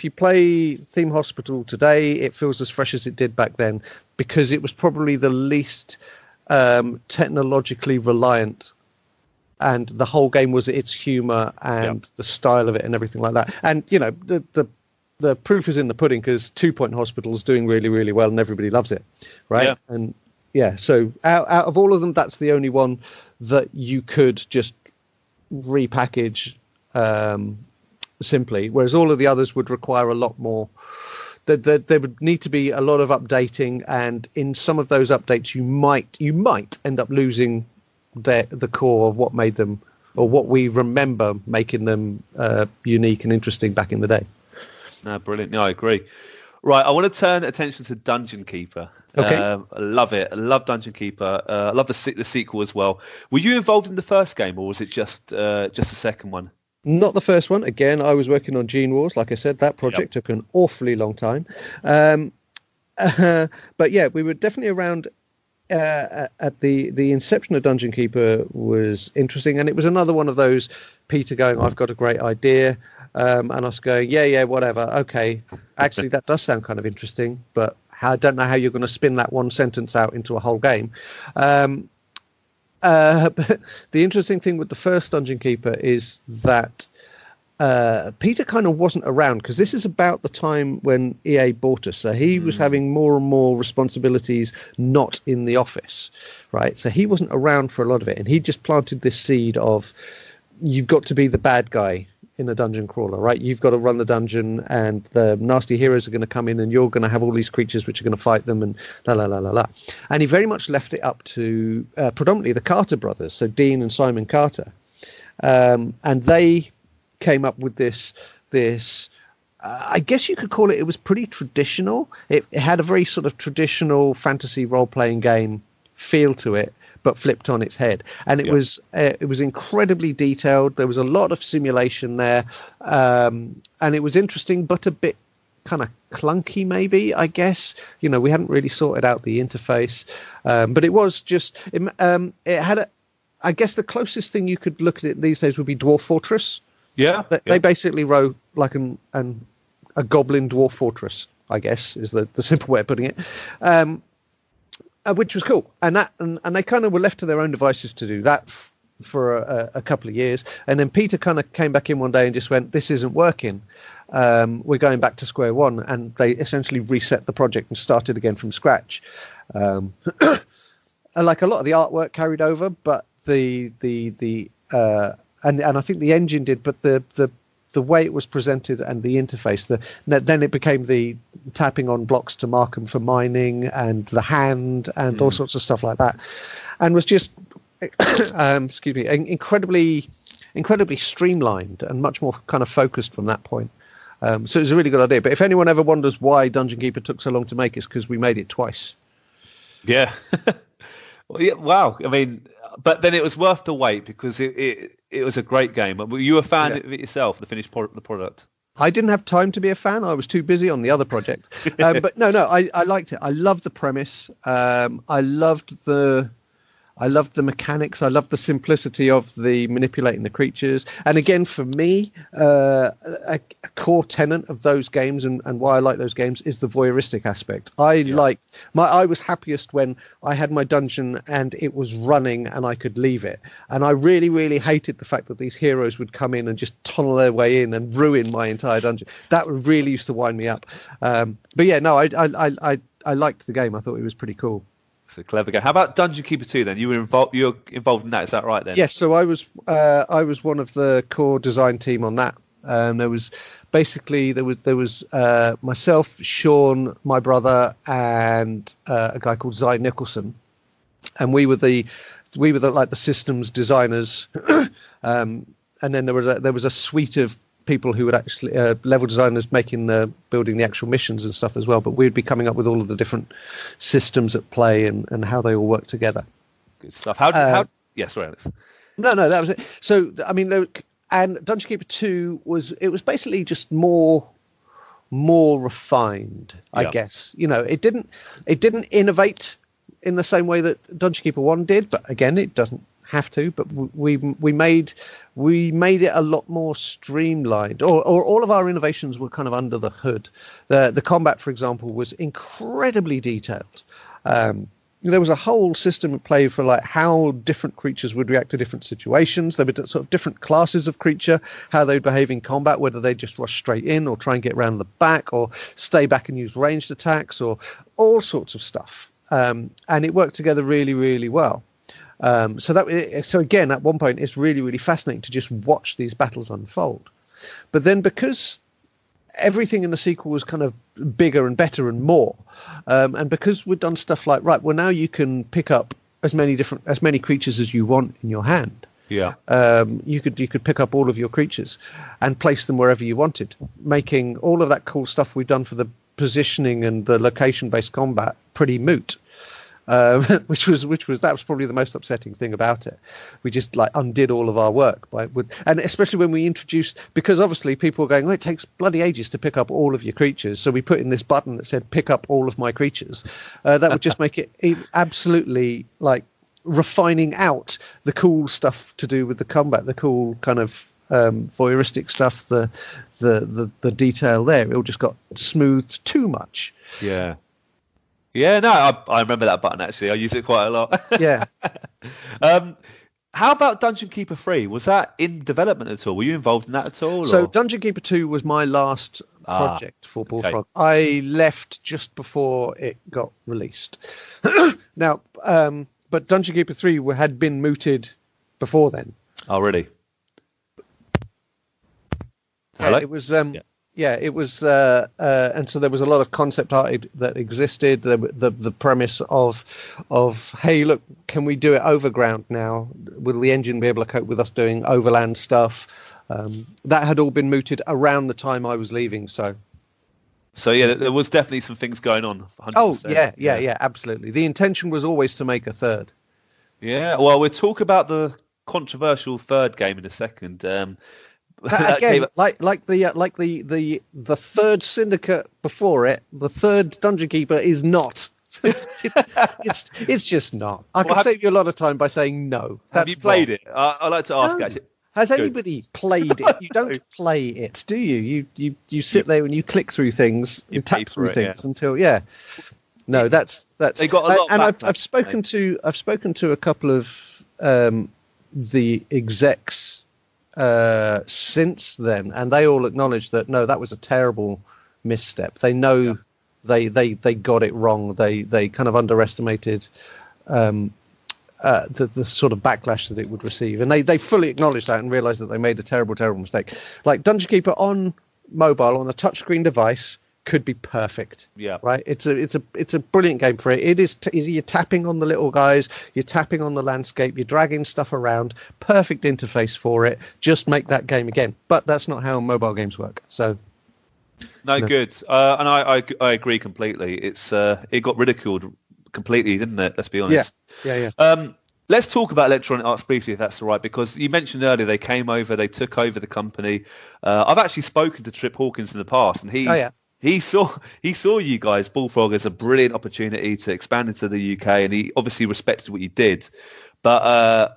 Speaker 2: you play Theme Hospital today, it feels as fresh as it did back then, because it was probably the least technologically reliant. And the whole game was its humor and the style of it and everything like that. And, you know, the proof is in the pudding, because 2 Point Hospital is doing really, really well and everybody loves it. Right. Yeah. And so out of all of them, that's the only one that you could just repackage simply. Whereas all of the others would require a lot more. There would need to be a lot of updating. And in some of those updates, you might end up losing the core of what made them, or what we remember making them unique and interesting back in the day.
Speaker 1: No, brilliant. No, I agree. Right, I want to turn attention to Dungeon Keeper.
Speaker 2: Okay.
Speaker 1: I love it. I love Dungeon Keeper. I love the sequel as well. Were you involved in the first game, or was it just the second one?
Speaker 2: Not the first one. Again, I was working on Gene Wars. Like I said, that project took an awfully long time. But yeah, we were definitely around at the inception of Dungeon Keeper. Was interesting, and it was another one of those, Peter going, "I've got a great idea." And us going, yeah, whatever. Okay, actually, that does sound kind of interesting, but I don't know how you're going to spin that one sentence out into a whole game. But the interesting thing with the first Dungeon Keeper is that Peter kind of wasn't around, because this is about the time when EA bought us. So he was having more and more responsibilities not in the office, right? So he wasn't around for a lot of it. And he just planted this seed of, you've got to be the bad guy in a dungeon crawler, right? You've got to run the dungeon, and the nasty heroes are going to come in, and you're going to have all these creatures which are going to fight them, and la. And he very much left it up to predominantly the Carter brothers, so Dean and Simon Carter, and they came up with this. I guess you could call it was pretty traditional. It had a very sort of traditional fantasy role-playing game feel to it, but flipped on its head. And it was incredibly detailed. There was a lot of simulation there, and it was interesting, but a bit kind of clunky, maybe, I guess. You know, we hadn't really sorted out the interface, but it was just it had I guess the closest thing you could look at it these days would be Dwarf Fortress. They basically wrote like a goblin Dwarf Fortress, I guess, is the simple way of putting it. Which was cool, and they kind of were left to their own devices to do that for a couple of years, and then Peter kind of came back in one day and just went, "This isn't working. We're going back to square one," and they essentially reset the project and started again from scratch. Like a lot of the artwork carried over, but and I think the engine did, but the way it was presented and the interface, then it became the tapping on blocks to mark them for mining, and the hand, and all sorts of stuff like that, and was just incredibly streamlined and much more kind of focused from that point. So it was a really good idea. But if anyone ever wonders why Dungeon Keeper took so long to make, it's because we made it twice.
Speaker 1: Yeah. Well, yeah. Wow. I mean, but then it was worth the wait, because it was a great game. Were you a fan of it yourself, the finished the product?
Speaker 2: I didn't have time to be a fan. I was too busy on the other project. But no, I liked it. I loved the premise. I loved the mechanics. I loved the simplicity of the manipulating the creatures. And again, for me, a core tenet of those games and why I like those games is the voyeuristic aspect. I was happiest when I had my dungeon and it was running and I could leave it. And I really, really hated the fact that these heroes would come in and just tunnel their way in and ruin my entire dungeon. That really used to wind me up. But yeah, no, I liked the game. I thought it was pretty cool.
Speaker 1: It's a clever game. How about Dungeon Keeper 2 then? You were involved in that, is that right then?
Speaker 2: Yes, so I was one of the core design team on that. There was myself, Sean, my brother, and a guy called Zy Nicholson. and we were the like the systems designers, and then there was a suite of people who would actually level designers building the actual missions and stuff as well. But we'd be coming up with all of the different systems at play and how they all work together.
Speaker 1: Good stuff. How? Yeah, sorry, Alex.
Speaker 2: No, that was it. So I mean, and Dungeon Keeper 2 was basically just more refined, I guess. You know, it didn't innovate in the same way that Dungeon Keeper 1 did, but again, it doesn't have to. But we made it a lot more streamlined, or all of our innovations were kind of under the hood. The combat, for example, was incredibly detailed. There was a whole system at play for like how different creatures would react to different situations. There were sort of different classes of creature, how they'd behave in combat, whether they just rush straight in or try and get around the back or stay back and use ranged attacks or all sorts of stuff. And it worked together really, really well. So again, at one point, it's really, really fascinating to just watch these battles unfold. But then because everything in the sequel was kind of bigger and better and more, and because we've done stuff like, right, well, now you can pick up as many creatures as you want in your hand.
Speaker 1: Yeah.
Speaker 2: You could pick up all of your creatures and place them wherever you wanted, making all of that cool stuff we've done for the positioning and the location-based combat pretty moot. That was probably the most upsetting thing about it. We just like undid all of our work and especially when we introduced, because obviously people were going, well, it takes bloody ages to pick up all of your creatures, so we put in this button that said pick up all of my creatures. That would just make it absolutely like refining out the cool stuff to do with the combat, the cool kind of voyeuristic stuff, the detail there. It all just got smoothed too much.
Speaker 1: Yeah. Yeah, no, I remember that button actually. I use it quite a lot.
Speaker 2: Yeah.
Speaker 1: How about Dungeon Keeper 3? Was that in development at all? Were you involved in that at all?
Speaker 2: So Dungeon Keeper 2 was my last project for Bullfrog. Okay. I left just before it got released. Now, but Dungeon Keeper 3 had been mooted before then.
Speaker 1: Oh, really? Hello?
Speaker 2: It was it was, and so there was a lot of concept art that existed. The premise of hey, look, can we do it overground now? Will the engine be able to cope with us doing overland stuff? That had all been mooted around the time I was leaving. So
Speaker 1: yeah, there was definitely some things going on. 100%.
Speaker 2: Oh yeah, absolutely. The intention was always to make a third.
Speaker 1: Yeah, well, we'll talk about the controversial third game in a second.
Speaker 2: Again, like the third Syndicate before it, the third Dungeon Keeper is not. It's just not. I can save you a lot of time by saying no.
Speaker 1: Have you played it? I like to ask actually.
Speaker 2: Has anybody played it? You don't play it, do you? You sit there and you click through things, you tap through things until No, that's.
Speaker 1: They got a lot.
Speaker 2: And I've spoken to a couple of the execs since then, and they all acknowledged that no, that was a terrible misstep. They know they got it wrong. They kind of underestimated the sort of backlash that it would receive, and they fully acknowledged that and realized that they made a terrible mistake. Like Dungeon Keeper on mobile on a touchscreen device could be perfect.
Speaker 1: Yeah,
Speaker 2: right. It's a brilliant game for it. It is. You're tapping on the little guys. You're tapping on the landscape. You're dragging stuff around. Perfect interface for it. Just make that game again. But that's not how mobile games work. So.
Speaker 1: No, good. And I agree completely. It got ridiculed completely, didn't it? Let's be honest.
Speaker 2: Yeah.
Speaker 1: Let's talk about Electronic Arts briefly, if that's all right, because you mentioned earlier they came over, they took over the company. I've actually spoken to Trip Hawkins in the past, and he saw you guys, Bullfrog, as a brilliant opportunity to expand into the UK, and he obviously respected what you did. But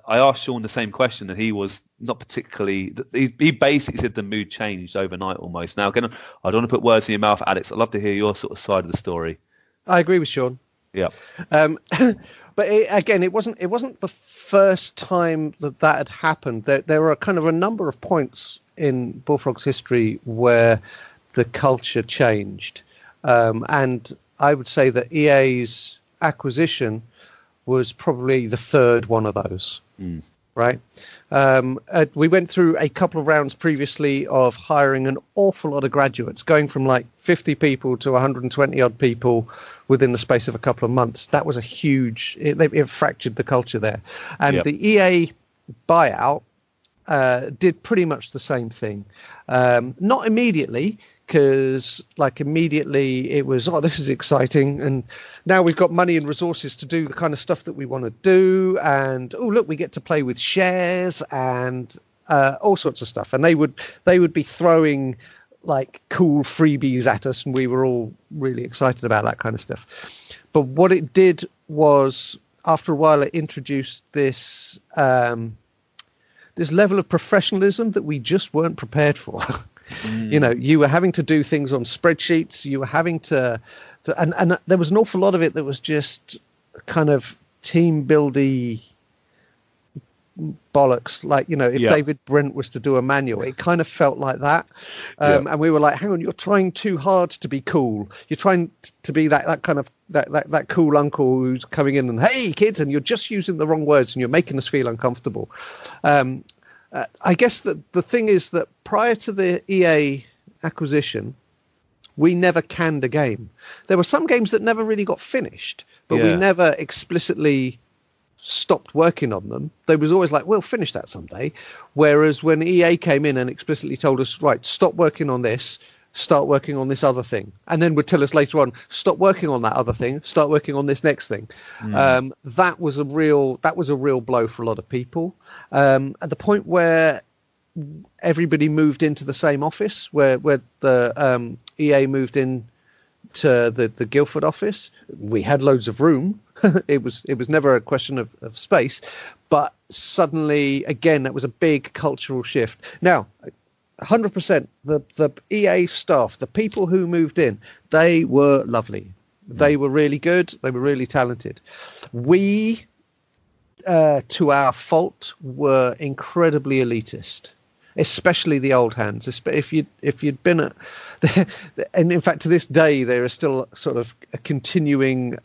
Speaker 1: I asked Sean the same question, and he was not particularly. He basically said the mood changed overnight almost. Now, again, I don't want to put words in your mouth, Alex. I'd love to hear your sort of side of the story.
Speaker 2: I agree with Sean.
Speaker 1: Yeah.
Speaker 2: But it wasn't the first time that had happened. There were kind of a number of points in Bullfrog's history where the culture changed, and I would say that EA's acquisition was probably the third one of those. right? We went through a couple of rounds previously of hiring an awful lot of graduates, going from like 50 people to 120 odd people within the space of a couple of months. That was a huge, it fractured the culture there. And the EA buyout did pretty much the same thing. Not immediately, because like immediately it was, oh, this is exciting, and now we've got money and resources to do the kind of stuff that we want to do, and oh look, we get to play with shares and all sorts of stuff. And they would be throwing like cool freebies at us, and we were all really excited about that kind of stuff. But what it did was, after a while, it introduced this this level of professionalism that we just weren't prepared for. You know, you were having to do things on spreadsheets. You were having to and there was an awful lot of it that was just kind of team buildy bollocks. Like, you know, if David Brent was to do a manual, it kind of felt like that. And we were like, hang on, you're trying too hard to be cool. You're trying to be that kind of that cool uncle who's coming in and, hey kids, and you're just using the wrong words and you're making us feel uncomfortable. I guess that the thing is that prior to the EA acquisition, we never canned a game. There were some games that never really got finished, but we never explicitly stopped working on them. They was always like, we'll finish that someday. Whereas when EA came in and explicitly told us, right, stop working on this, start working on this other thing, and then would tell us later on, stop working on that other thing, start working on this next thing. That was a real blow for a lot of people. At the point where everybody moved into the same office, where the EA moved in to the Guildford office, we had loads of room. It was never a question of space, but suddenly again that was a big cultural shift. Now 100%, the EA staff, the people who moved in, they were lovely. They were really good. They were really talented. We, to our fault, were incredibly elitist, especially the old hands. If you'd been at, and in fact to this day there is still sort of a continuing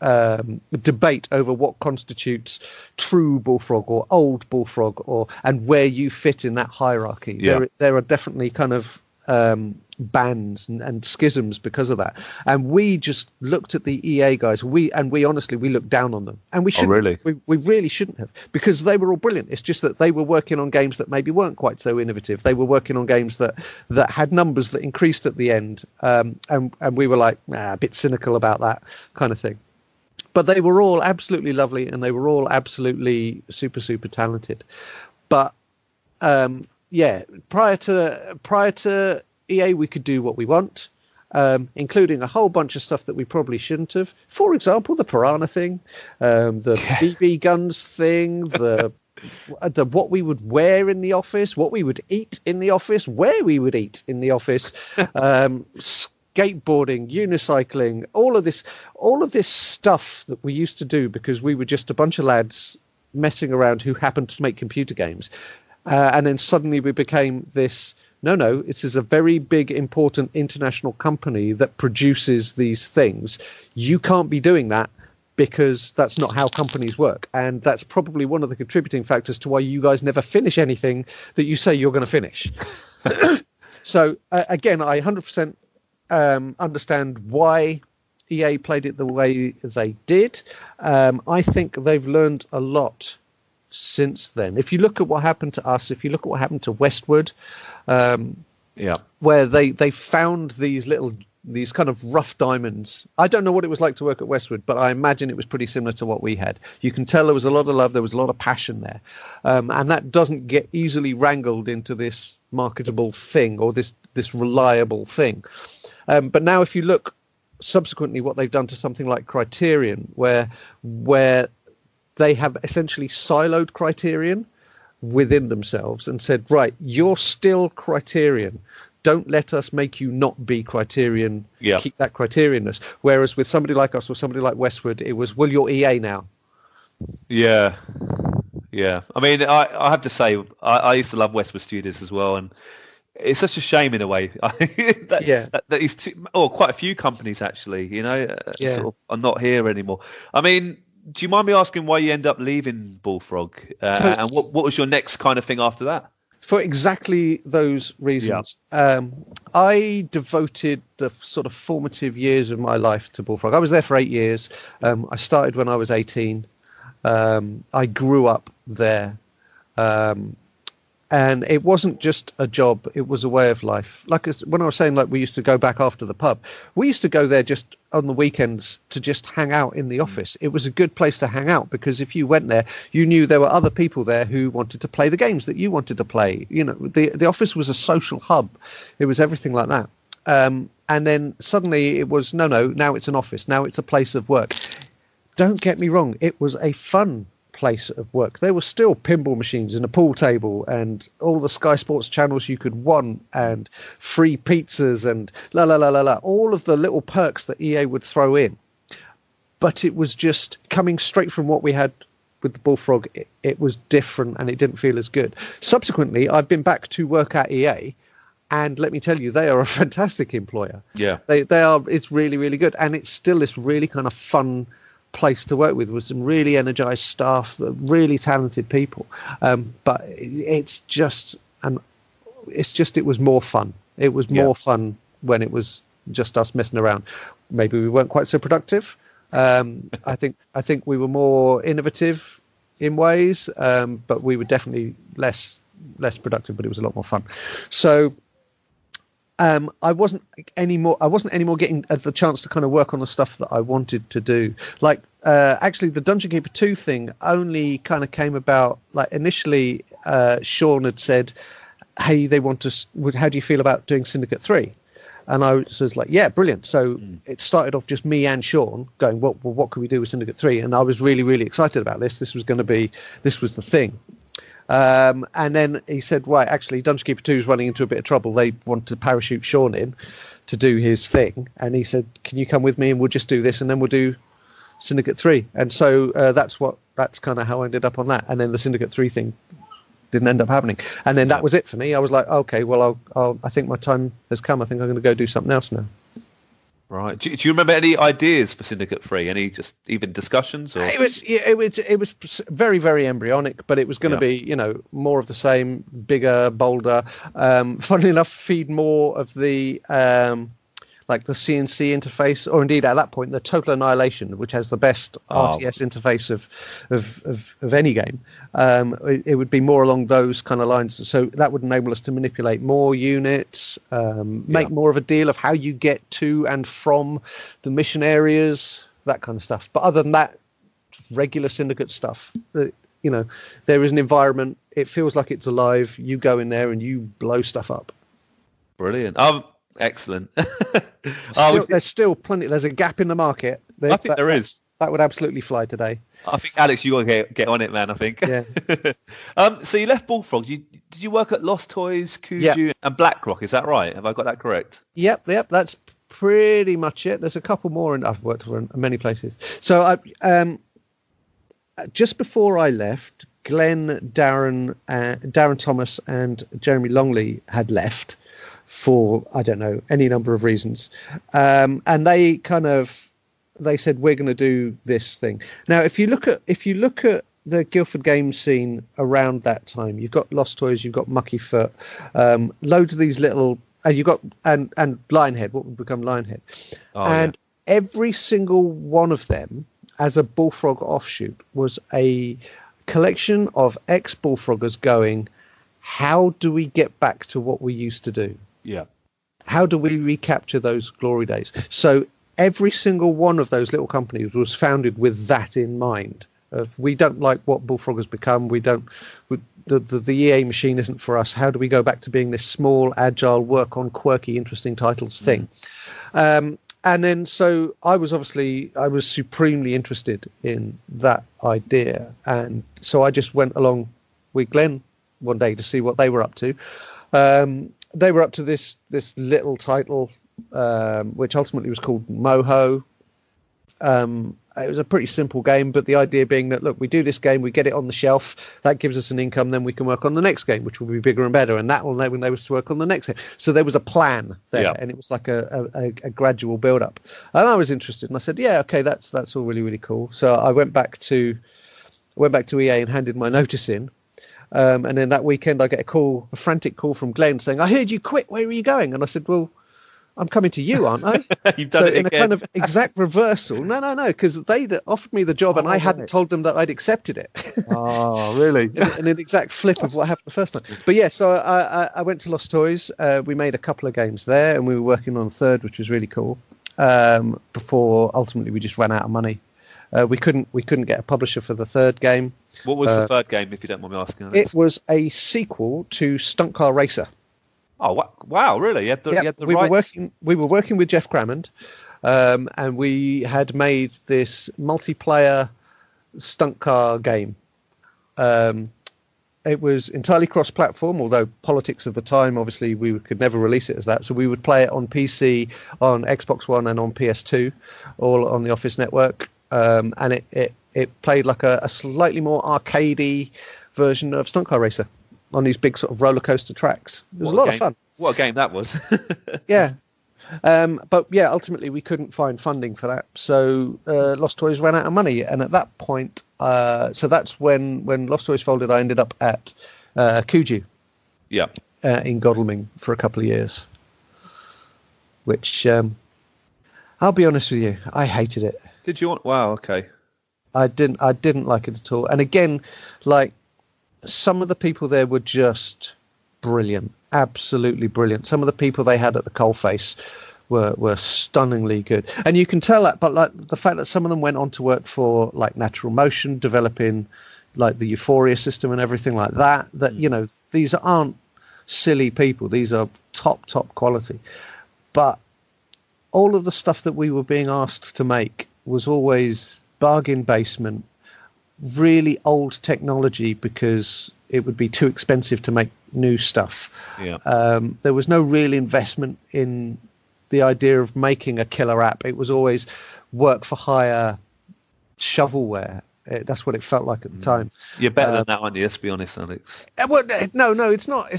Speaker 2: debate over what constitutes true Bullfrog or old Bullfrog, and where you fit in that hierarchy. There are definitely kind of bands and schisms because of that, and we just looked at the EA guys, we honestly looked down on them, and we shouldn't.
Speaker 1: Oh, really?
Speaker 2: We really shouldn't have, because they were all brilliant. It's just that they were working on games that maybe weren't quite so innovative. They were working on games that had numbers that increased at the end, and we were like a bit cynical about that kind of thing. But they were all absolutely lovely, and they were all absolutely super talented. But prior to EA, we could do what we want, including a whole bunch of stuff that we probably shouldn't have. For example, the piranha thing, the BB guns thing, the what we would wear in the office, what we would eat in the office, where we would eat in the office, skateboarding, unicycling, all of this stuff that we used to do because we were just a bunch of lads messing around who happened to make computer games. And then suddenly we became this, no, this is a very big, important international company that produces these things. You can't be doing that because that's not how companies work. And that's probably one of the contributing factors to why you guys never finish anything that you say you're going to finish. So, again, I 100% understand why EA played it the way they did. I think they've learned a lot since then. If you look at what happened to us, if you look at what happened to Westwood, where they found these kind of rough diamonds. I don't know what it was like to work at Westwood, but I imagine it was pretty similar to what we had. You can tell there was a lot of love, there was a lot of passion there, and that doesn't get easily wrangled into this marketable thing or this reliable thing. But now if you look subsequently what they've done to something like Criterion, where they have essentially siloed Criterion within themselves and said, right, you're still Criterion. Don't let us make you not be Criterion. Keep that Criterionness. Whereas with somebody like us or somebody like Westwood, it was, well, you're EA now. Yeah.
Speaker 1: I mean, I have to say, I used to love Westwood Studios as well, and it's such a shame in a way that quite a few companies actually, sort of are not here anymore. I mean, do you mind me asking why you end up leaving Bullfrog? And what was your next kind of thing after that?
Speaker 2: For exactly those reasons. I devoted the sort of formative years of my life to Bullfrog. I was there for 8 years. I started when I was 18. I grew up there. And it wasn't just a job, it was a way of life. Like when I was saying, like we used to go back after the pub, we used to go there just on the weekends to just hang out in the office. It was a good place to hang out because if you went there, you knew there were other people there who wanted to play the games that you wanted to play. You know, the office was a social hub. It was everything like that. And then suddenly it was, now it's an office. Now it's a place of work. Don't get me wrong, it was a fun place of work. There were still pinball machines and a pool table and all the Sky Sports channels you could want and free pizzas and all of the little perks that EA would throw in. But it was just coming straight from what we had with the Bullfrog. It was different and it didn't feel as good. Subsequently, I've been back to work at EA, and let me tell you, they are a fantastic employer.
Speaker 1: Yeah,
Speaker 2: they are. It's really, really good, and it's still this really kind of fun place to work with some really energized staff, really talented people, but it was more fun. It was more fun when it was just us messing around. Maybe we weren't quite so productive. I think we were more innovative in ways, but we were definitely less productive, but it was a lot more fun. So I wasn't anymore getting the chance to kind of work on the stuff that I wanted to do. Like actually the Dungeon Keeper 2 thing only kind of came about, like initially Sean had said, hey, they want us, how do you feel about doing Syndicate 3? And I was like, yeah, brilliant. So it started off just me and Sean going, well, what could we do with Syndicate 3? And I was really, really excited about this. This was the thing. And then he said, right, actually, Dungeon Keeper 2 is running into a bit of trouble. They want to parachute Sean in to do his thing. And he said, can you come with me and we'll just do this and then we'll do Syndicate 3. And so that's kind of how I ended up on that. And then the Syndicate 3 thing didn't end up happening. And then that was it for me. I was like, okay, well, I think my time has come. I think I'm going to go do something else now.
Speaker 1: Right. Do you remember any ideas for Syndicate 3? Any just even discussions? Or?
Speaker 2: It was very, very embryonic, but it was going to be, more of the same, bigger, bolder. Funnily enough, feed more of the like the CNC interface, or indeed at that point the Total Annihilation, which has the best RTS interface of any game. It would be more along those kind of lines. So that would enable us to manipulate more units, make more of a deal of how you get to and from the mission areas, that kind of stuff. But other than that, regular Syndicate stuff. There is an environment. It feels like it's alive. You go in there and you blow stuff up.
Speaker 1: Brilliant. Excellent.
Speaker 2: There's still plenty. There's a gap in the market.
Speaker 1: I think there is.
Speaker 2: That would absolutely fly today.
Speaker 1: I think, Alex, you want to get on it, man. I think.
Speaker 2: Yeah.
Speaker 1: So you left Bullfrog. Did you work at Lost Toys, Kuju, and BlackRock? Is that right? Have I got that correct?
Speaker 2: Yep. That's pretty much it. There's a couple more, and I've worked for many places. So just before I left, Glenn, Darren Thomas, and Jeremy Longley had left for, I don't know, any number of reasons. And they said, we're going to do this thing. Now, if you look at the Guildford games scene around that time, you've got Lost Toys, you've got Mucky Foot, loads of these little, and you've got, and Lionhead, what would become Lionhead. Every single one of them, as a Bullfrog offshoot, was a collection of ex-Bullfroggers going, how do we get back to what we used to do?
Speaker 1: Yeah.
Speaker 2: How do we recapture those glory days? So every single one of those little companies was founded with that in mind. We don't like what Bullfrog has become. The EA machine isn't for us. How do we go back to being this small, agile, work on quirky, interesting titles thing? And then so I was supremely interested in that idea. And so I just went along with Glenn one day to see what they were up to. They were up to this little title, which ultimately was called Moho. It was a pretty simple game, but the idea being that, look, we do this game, we get it on the shelf, that gives us an income, then we can work on the next game, which will be bigger and better, and that will enable us to work on the next game. So there was a plan there, and it was like a gradual build-up. And I was interested, and I said, yeah, okay, that's all really, really cool. So I went back to EA and handed my notice in. And then that weekend I get a frantic call from Glenn saying, I heard you quit, where are you going? And I said, well, I'm coming to you, aren't I?
Speaker 1: You've done it
Speaker 2: in
Speaker 1: again.
Speaker 2: a kind of exact reversal. No, because they offered me the job and I hadn't told them that I'd accepted it.
Speaker 1: Oh, really?
Speaker 2: in an exact flip of what happened the first time. But yeah, so I went to Lost Toys. We made a couple of games there, and we were working on a third, which was really cool. Before ultimately we just ran out of money. We couldn't get a publisher for the third game.
Speaker 1: What was the third game, if you don't mind me asking?
Speaker 2: It was a sequel to Stunt Car Racer.
Speaker 1: Oh, wow, really? You had the rights?
Speaker 2: We were working with Jeff Crammond, and we had made this multiplayer stunt car game. It was entirely cross-platform, although politics of the time, obviously, we could never release it as that. So we would play it on PC, on Xbox One, and on PS2, all on the Office network. And it played like a slightly more arcadey version of Stunt Car Racer on these big sort of roller coaster tracks. It was a lot of fun.
Speaker 1: What a game that was.
Speaker 2: Yeah. But yeah, ultimately we couldn't find funding for that. So Lost Toys ran out of money. And at that point, so that's when Lost Toys folded, I ended up at Kuju.
Speaker 1: Yeah.
Speaker 2: In Godalming for a couple of years. Which, I'll be honest with you, I hated it.
Speaker 1: Did you want? Wow, okay.
Speaker 2: I didn't like it at all. And again, like, some of the people there were just brilliant, absolutely brilliant. Some of the people they had at the coalface were stunningly good, and you can tell that. But like the fact that some of them went on to work for like Natural Motion, developing like the Euphoria system and everything like that. That, you know, these aren't silly people; these are top quality. But all of the stuff that we were being asked to make was always bargain basement. Really old technology because it would be too expensive to make new stuff.
Speaker 1: Yeah.
Speaker 2: There was no real investment in the idea of making a killer app. It was always work for hire shovelware. That's what it felt like at the time.
Speaker 1: You're better than that, aren't you? Let's be honest, Alex.
Speaker 2: Well, no, it's not.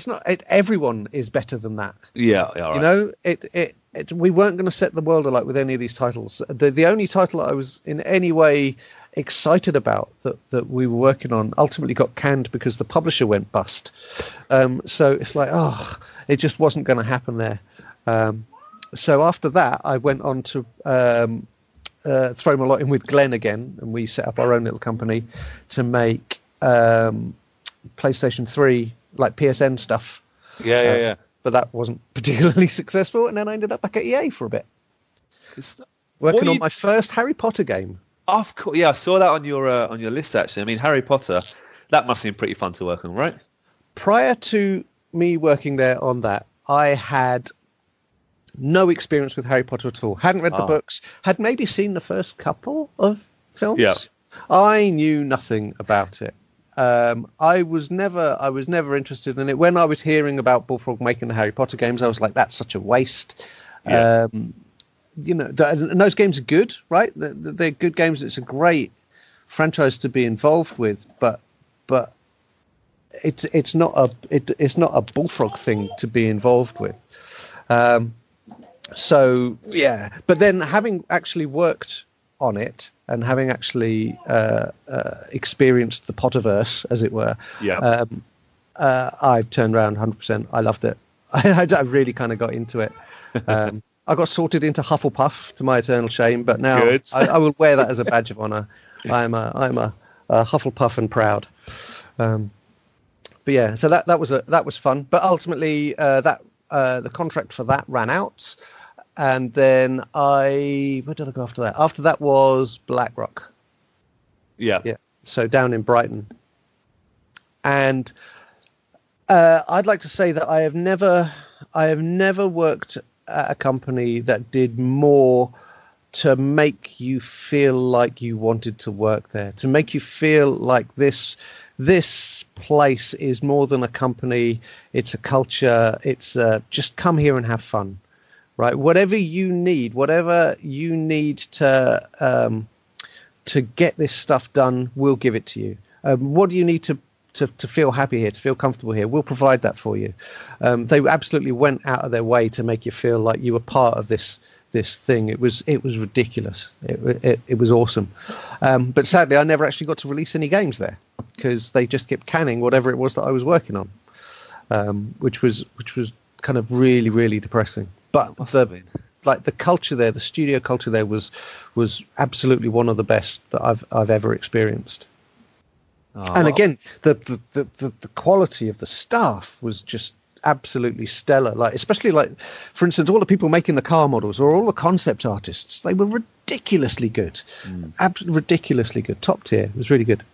Speaker 2: Everyone is better than that.
Speaker 1: Yeah, right.
Speaker 2: You know, we weren't going to set the world alight with any of these titles. The only title I was in any way excited about that we were working on ultimately got canned because the publisher went bust. So it's like, it just wasn't going to happen there. So after that, I went on to throw my lot in with Glenn again, and we set up our own little company to make PlayStation 3, like PSN stuff.
Speaker 1: Yeah.
Speaker 2: But that wasn't particularly successful, and then I ended up back at EA for a bit. Working on my first Harry Potter game.
Speaker 1: Of course, yeah, I saw that on your list actually. I mean, Harry Potter, that must have been pretty fun to work on, right?
Speaker 2: Prior to me working there on that, I had no experience with Harry Potter at all. Hadn't read the books, had maybe seen the first couple of films.
Speaker 1: Yeah.
Speaker 2: I knew nothing about it. I was never interested in it. When I was hearing about Bullfrog making the Harry Potter games, I was like, that's such a waste.
Speaker 1: Yeah.
Speaker 2: You know, and those games are good, right? They're good games. It's a great franchise to be involved with, but it's not a Bullfrog thing to be involved with. So yeah, but then having actually worked on it and having actually experienced the Potterverse, as it were, I've turned around 100%. I loved it. I really kind of got into it. I got sorted into Hufflepuff, to my eternal shame, but now I will wear that as a badge of honor. I'm a Hufflepuff and proud. But yeah, so that was fun. But ultimately, the contract for that ran out, and then where did I go after that? After that was BlackRock. Yeah. So down in Brighton, and I'd like to say that I have never worked at a company that did more to make you feel like you wanted to work there, to make you feel like this place is more than a company, it's a culture, it's just come here and have fun, right? Whatever you need to to get this stuff done, we'll give it to you. What do you need to feel happy here, to feel comfortable here? We'll provide that for you. They absolutely went out of their way to make you feel like you were part of this thing. It was ridiculous. It was awesome. But sadly, I never actually got to release any games there because they just kept canning whatever it was that I was working on, which was kind of really, really depressing. But the culture there, the studio culture there was absolutely one of the best that I've ever experienced. Oh. And again, the quality of the staff was just absolutely stellar. Like, especially like, for instance, all the people making the car models or all the concept artists, they were ridiculously good. Absolutely ridiculously good. Top tier. It was really good.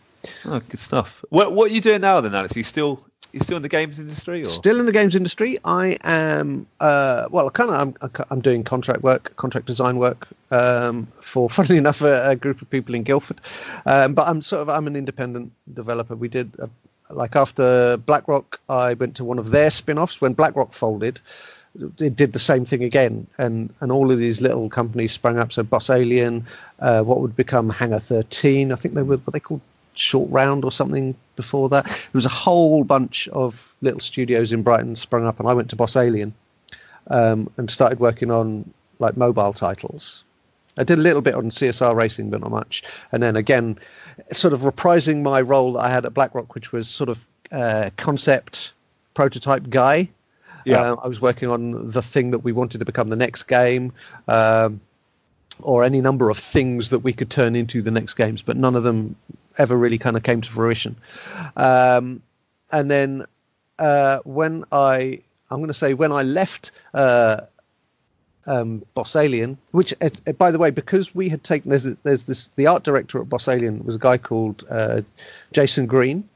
Speaker 1: Oh, good stuff. What are you doing now then, Alex? Are you still in the games industry? Or?
Speaker 2: Still in the games industry. I am, I'm doing contract design work for, funnily enough, a group of people in Guildford. But I'm an independent developer. We did, after BlackRock, I went to one of their spin-offs. When BlackRock folded, it did the same thing again. And all of these little companies sprang up. So Boss Alien, what would become Hangar 13. I think they were what they called Short Round or something before that. There was a whole bunch of little studios in Brighton sprung up, and I went to Boss Alien and started working on like mobile titles. I did a little bit on CSR racing, but not much. And then again, sort of reprising my role that I had at BlackRock, which was sort of concept prototype guy. I was working on the thing that we wanted to become the next game, or any number of things that we could turn into the next games, but none of them ever really kind of came to fruition. And then when I left Boss Alien, which by the way, because we had taken, there's this, the art director at Boss Alien was a guy called Jay Green,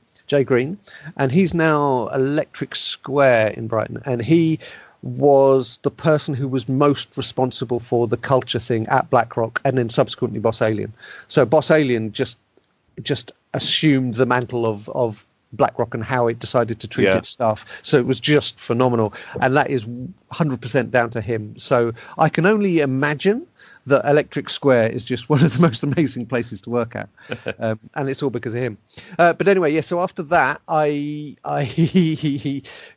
Speaker 2: and he's now Electric Square in Brighton, and he was the person who was most responsible for the culture thing at BlackRock and then subsequently Boss Alien. So Boss Alien just assumed the mantle of BlackRock and how it decided to treat its stuff. So it was just phenomenal. And that is 100% down to him. So I can only imagine that Electric Square is just one of the most amazing places to work at. And it's all because of him. But anyway, so after that, I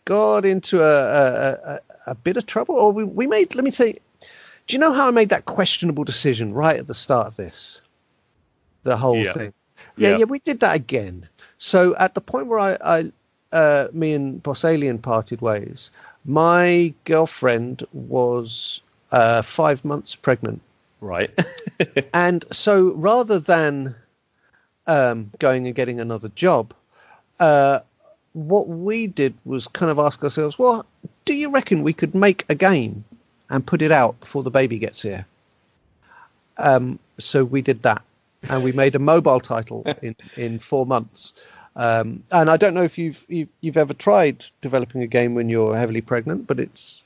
Speaker 2: got into a bit of trouble. Or we made, let me say, do you know how I made that questionable decision right at the start of this? The whole thing. Yeah, we did that again. So at the point where me and Boss Alien parted ways, my girlfriend was 5 months pregnant.
Speaker 1: Right.
Speaker 2: And so rather than going and getting another job, what we did was kind of ask ourselves, well, do you reckon we could make a game and put it out before the baby gets here? So we did that. And we made a mobile title in 4 months. And I don't know if you've ever tried developing a game when you're heavily pregnant, but it's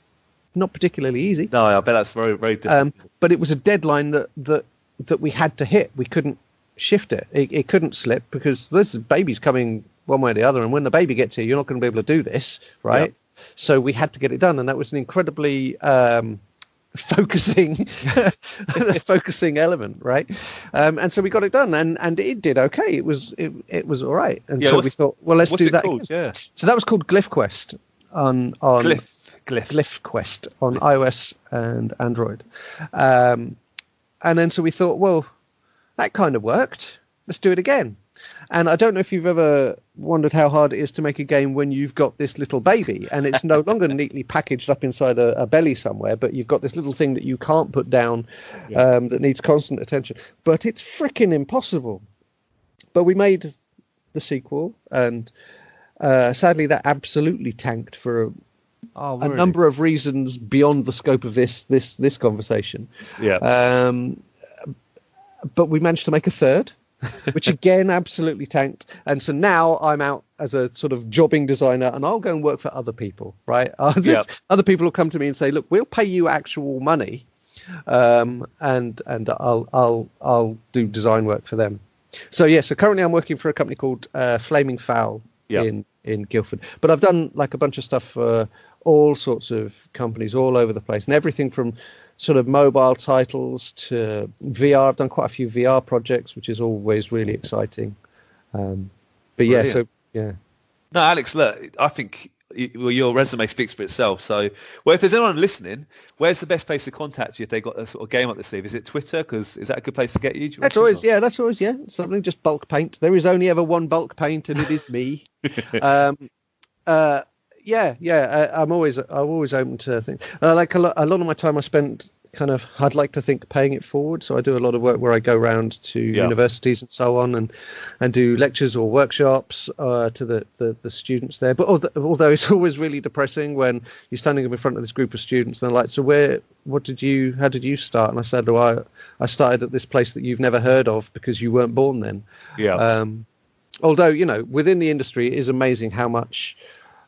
Speaker 2: not particularly easy.
Speaker 1: No, I bet that's very, very difficult.
Speaker 2: But it was a deadline that we had to hit. We couldn't shift it. It couldn't slip because this baby's coming one way or the other. And when the baby gets here, you're not going to be able to do this, right? Yep. So we had to get it done. And that was an incredibly focusing element, right? And so we got it done, and it did okay. It was all right. And so we thought, well, let's do that again. Yeah. So that was called Glyph Quest on Glyph Quest on iOS and Android. And then so we thought, well, that kind of worked. Let's do it again. And I don't know if you've ever wondered how hard it is to make a game when you've got this little baby and it's no longer neatly packaged up inside a belly somewhere, but you've got this little thing that you can't put down that needs constant attention. But it's freaking impossible. But we made the sequel, and sadly that absolutely tanked for a number of reasons beyond the scope of this conversation. Yeah. But we managed to make a third, which again absolutely tanked. And so now I'm out as a sort of jobbing designer, and I'll go and work for other people, right? Other people will come to me and say, look, we'll pay you actual money, and I'll do design work for them. So currently I'm working for a company called Flaming Fowl in Guildford. But I've done like a bunch of stuff for all sorts of companies all over the place, and everything from sort of mobile titles to VR. I've done quite a few VR projects, which is always really exciting. But yeah,
Speaker 1: Brilliant.
Speaker 2: so yeah.
Speaker 1: No, Alex, look, I think your resume speaks for itself. So, well, if there's anyone listening, where's the best place to contact you if they got a sort of game up their sleeve? Is it Twitter? Because is that a good place to get you?
Speaker 2: That's always something. Just bulk paint. There is only ever one bulk paint, and it is me. I'm always open to things. Like a lot of my time I spent I'd like to think paying it forward. So I do a lot of work where I go around to universities and so on, and do lectures or workshops to the students there. But although it's always really depressing when you're standing up in front of this group of students and they're like, so how did you start? And I said, well, I started at this place that you've never heard of because you weren't born then. Yeah. Although, within the industry, it is amazing how much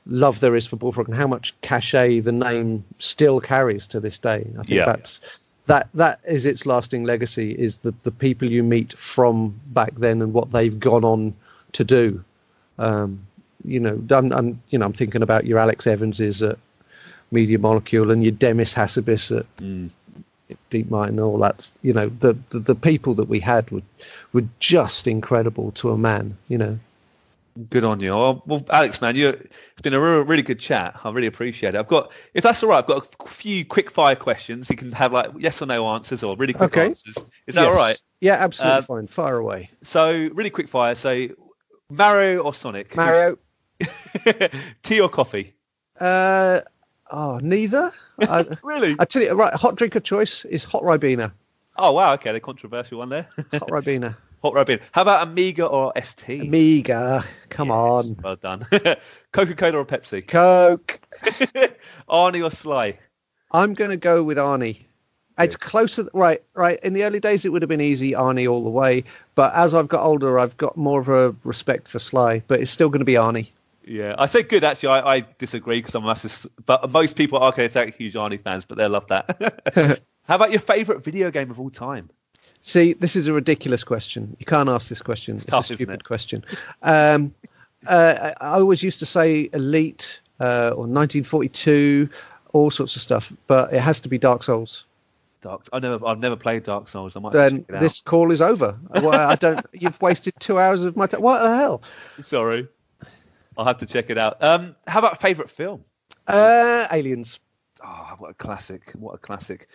Speaker 2: love there is for Bullfrog and how much cachet the name still carries to this day. I think that is its lasting legacy, is the people you meet from back then and what they've gone on to do. I'm thinking about your Alex Evanses at Media Molecule and your Demis Hassabis at Deep Mind and all that. The people that we had were just incredible to a man.
Speaker 1: Good on you. Well, Alex, man, it's been a really good chat. I really appreciate it. If that's all right, I've got a few quick fire questions. You can have like yes or no answers or really quick answers. Is that all right?
Speaker 2: Yeah, absolutely fine. Fire away.
Speaker 1: So really quick fire. So Mario or Sonic?
Speaker 2: Mario.
Speaker 1: Tea or coffee?
Speaker 2: Neither.
Speaker 1: Really?
Speaker 2: I tell you, right. Hot drink of choice is hot Ribena.
Speaker 1: Oh wow, okay, the controversial one there.
Speaker 2: Hot Ribena.
Speaker 1: Hot Ribena. How about Amiga or ST?
Speaker 2: Amiga. Come on.
Speaker 1: Well done. Coca-Cola or Pepsi?
Speaker 2: Coke.
Speaker 1: Arnie or Sly?
Speaker 2: I'm going to go with Arnie. It's closer. Right. In the early days, it would have been easy, Arnie all the way. But as I've got older, I've got more of a respect for Sly. But it's still going to be Arnie.
Speaker 1: Yeah, I say good. Actually, I disagree because I'm a massive. But most people are huge Arnie fans, but they love that. How about your favourite video game of all time?
Speaker 2: See, this is a ridiculous question. You can't ask this question. It's
Speaker 1: tough,
Speaker 2: a stupid
Speaker 1: isn't it?
Speaker 2: Question. I always used to say Elite or 1942, all sorts of stuff, but it has to be Dark Souls.
Speaker 1: I've never played Dark Souls. I might
Speaker 2: then check it out. This call is over. Well, you've wasted 2 hours of my time. What the hell?
Speaker 1: Sorry. I'll have to check it out. How about favourite film?
Speaker 2: Aliens.
Speaker 1: Oh, what a classic.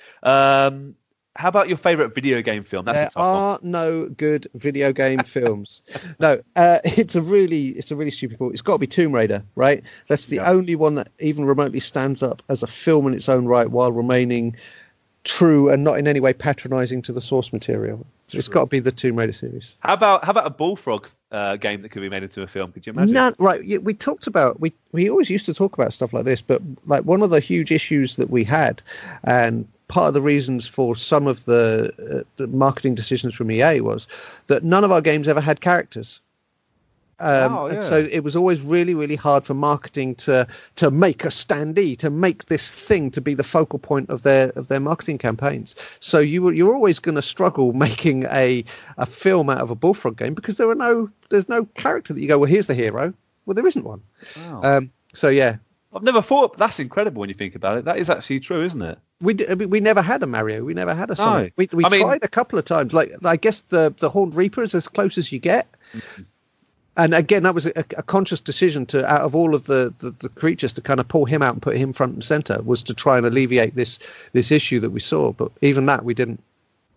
Speaker 1: How about your favourite video game film? That's
Speaker 2: there are no good video game films. No, it's a really stupid call. It's got to be Tomb Raider, right? That's the only one that even remotely stands up as a film in its own right while remaining true and not in any way patronising to the source material. True. It's got to be the Tomb Raider series.
Speaker 1: How about a Bullfrog game that could be made into a film? Could you imagine?
Speaker 2: No, right. We talked about we always used to talk about stuff like this, but like one of the huge issues that we had, and part of the reasons for some of the marketing decisions from EA was that none of our games ever had characters. And so it was always really, really hard for marketing to make a standee, to make this thing to be the focal point of their marketing campaigns. So you're always going to struggle making a film out of a Bullfrog game because there's no character that you go, well, here's the hero. Well, there isn't one.
Speaker 1: Wow.
Speaker 2: So yeah.
Speaker 1: I've never thought. That's incredible when you think about it. That is actually true, isn't it?
Speaker 2: We never had a Mario. We never had a Sonic. No. We tried a couple of times. Like I guess the Horned Reaper is as close as you get. Mm-hmm. And again, that was a conscious decision to, out of all of the creatures, to kind of pull him out and put him front and center, was to try and alleviate this issue that we saw. But even that, we didn't.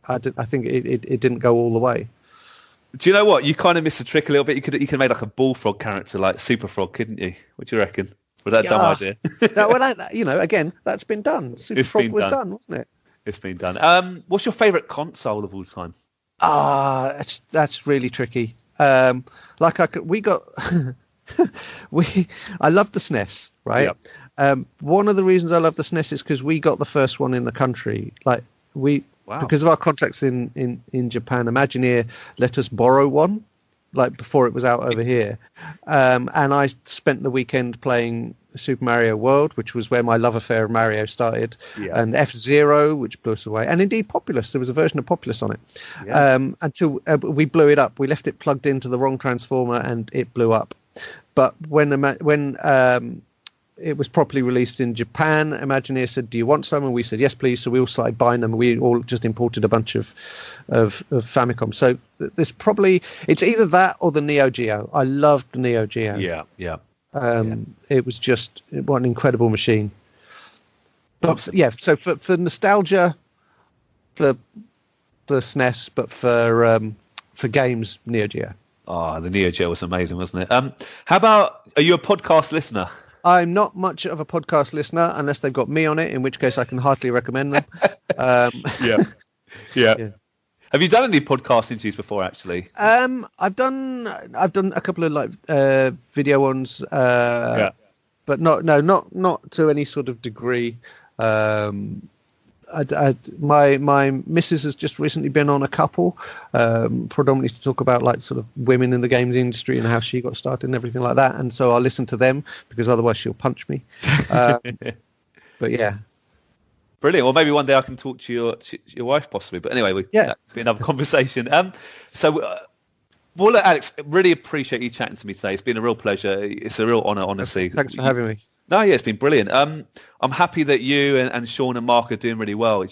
Speaker 2: I think it didn't go all the way.
Speaker 1: Do you know what? You kind of missed the trick a little bit. You could have made like a Bullfrog character, like Super Frog, couldn't you? What do you reckon? Was that a dumb idea?
Speaker 2: Again, that's been done. Super Frog was done, wasn't it?
Speaker 1: It's been done. What's your favourite console of all time?
Speaker 2: That's really tricky. I love the SNES, right? Yep. One of the reasons I love the SNES is because we got the first one in the country. Because of our contracts in Japan, Imagineer let us borrow one, like before it was out over here. And I spent the weekend playing Super Mario World, which was where my love affair of Mario started, and F-Zero, which blew us away, and indeed Populous. There was a version of Populous on it, until we blew it up. We left it plugged into the wrong transformer, and it blew up. But when it was properly released in Japan, Imagineer said, "Do you want some?" And we said, "Yes, please." So we all started buying them. We all just imported a bunch of Famicom. So it's either that or the Neo Geo. I loved the Neo Geo.
Speaker 1: Yeah.
Speaker 2: It was just what an incredible machine. But yeah, so for nostalgia, the SNES, but for games, Neo Geo.
Speaker 1: Oh, the Neo Geo was amazing, wasn't it? How about, are you a podcast listener?
Speaker 2: I'm not much of a podcast listener unless they've got me on it, in which case I can hardly recommend them.
Speaker 1: Yeah. Have you done any podcast interviews before, actually?
Speaker 2: I've done a couple of like video ones, but not to any sort of degree. My missus has just recently been on a couple, predominantly to talk about like sort of women in the games industry and how she got started and everything like that. And so I'll listen to them because otherwise she'll punch me. But yeah.
Speaker 1: Brilliant. Well, maybe one day I can talk to your wife possibly. But anyway, that could be another conversation. Well, look, Alex, really appreciate you chatting to me today. It's been a real pleasure. It's a real honour, honestly.
Speaker 2: Thanks for having me.
Speaker 1: No, yeah, it's been brilliant. I'm happy that you and Sean and Mark are doing really well. Are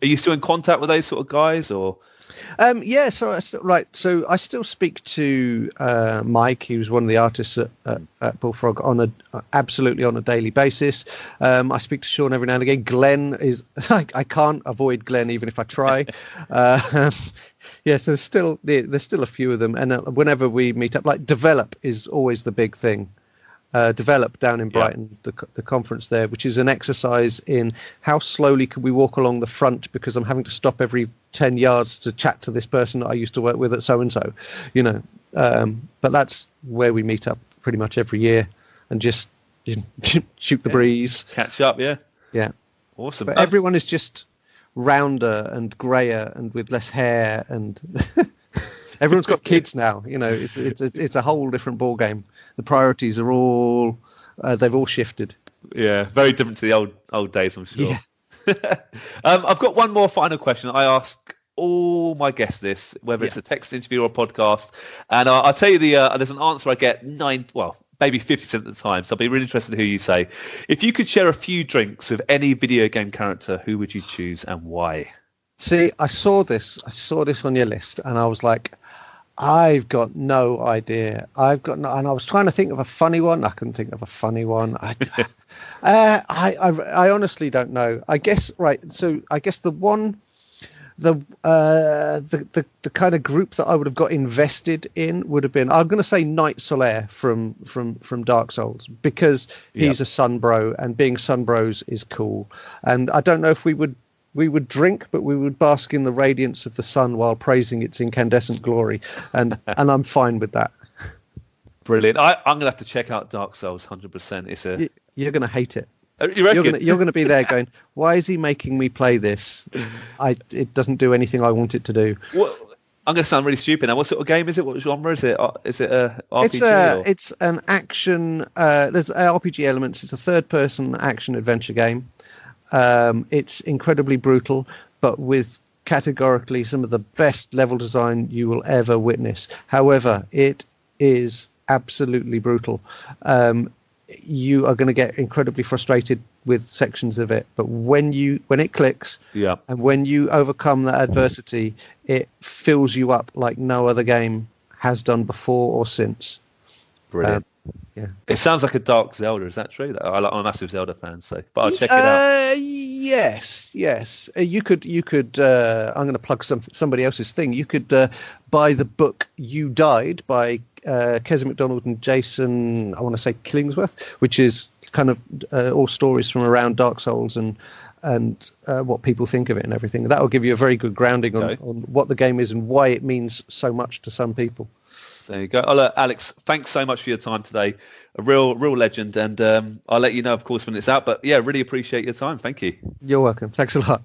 Speaker 1: you still in contact with those sort of guys, or?
Speaker 2: Yeah, so I still speak to Mike. He was one of the artists at Bullfrog absolutely on a daily basis. I speak to Sean every now and again. Glenn is I can't avoid Glenn even if I try. Yes, there's still a few of them, and whenever we meet up, like Develop is always the big thing. Develop down in Brighton, the conference there, which is an exercise in how slowly can we walk along the front because I'm having to stop every 10 yards to chat to this person that I used to work with at so-and-so, but that's where we meet up pretty much every year and just shoot the breeze.
Speaker 1: Catch up, yeah. Awesome.
Speaker 2: But everyone is just rounder and grayer and with less hair and... Everyone's got kids now, it's a whole different ball game. The priorities are all they've all shifted.
Speaker 1: Yeah, very different to the old days, I'm sure. Yeah. I've got one more final question. I ask all my guests this, whether it's a text interview or a podcast, and I'll tell you there's an answer I get maybe 50% of the time. So I'll be really interested in who you say. If you could share a few drinks with any video game character, who would you choose and why?
Speaker 2: See, I saw this on your list, and I was like, I've got no idea. And I was trying to think of a funny one. I couldn't think of a funny one. I honestly don't know. I guess So I guess the kind of group that I would have got invested in would have been, I'm going to say Knight Solaire from Dark Souls, because he's a Sun Bro, and being Sun Bros is cool. And I don't know if we would drink, but we would bask in the radiance of the sun while praising its incandescent glory, and I'm fine with that.
Speaker 1: Brilliant. I'm gonna have to check out Dark Souls 100%.
Speaker 2: You're gonna hate it.
Speaker 1: You reckon?
Speaker 2: You're gonna be there going, why is he making me play this? It doesn't do anything I want it to do.
Speaker 1: Well, I'm gonna sound really stupid now. What sort of game is it? What genre is it? Is it a RPG?
Speaker 2: It's an action. There's RPG elements. It's a third-person action adventure game. It's incredibly brutal, but with categorically some of the best level design you will ever witness. However, it is absolutely brutal. You are going to get incredibly frustrated with sections of it, but when it clicks, and when you overcome that adversity, it fills you up like no other game has done before or since.
Speaker 1: Brilliant. It sounds like a dark Zelda. Is that true? I'm a massive Zelda fan, but I'll check it out.
Speaker 2: Yes. You could. I'm going to plug somebody else's thing. You could buy the book "You Died" by Kezzy McDonald and Jason, I want to say Killingsworth, which is kind of all stories from around Dark Souls and what people think of it and everything. That will give you a very good grounding on what the game is and why it means so much to some people.
Speaker 1: There you go. Alex, thanks so much for your time today. A real legend, and I'll let you know, of course, when it's out. But yeah, really appreciate your time. Thank you.
Speaker 2: You're welcome. Thanks a lot.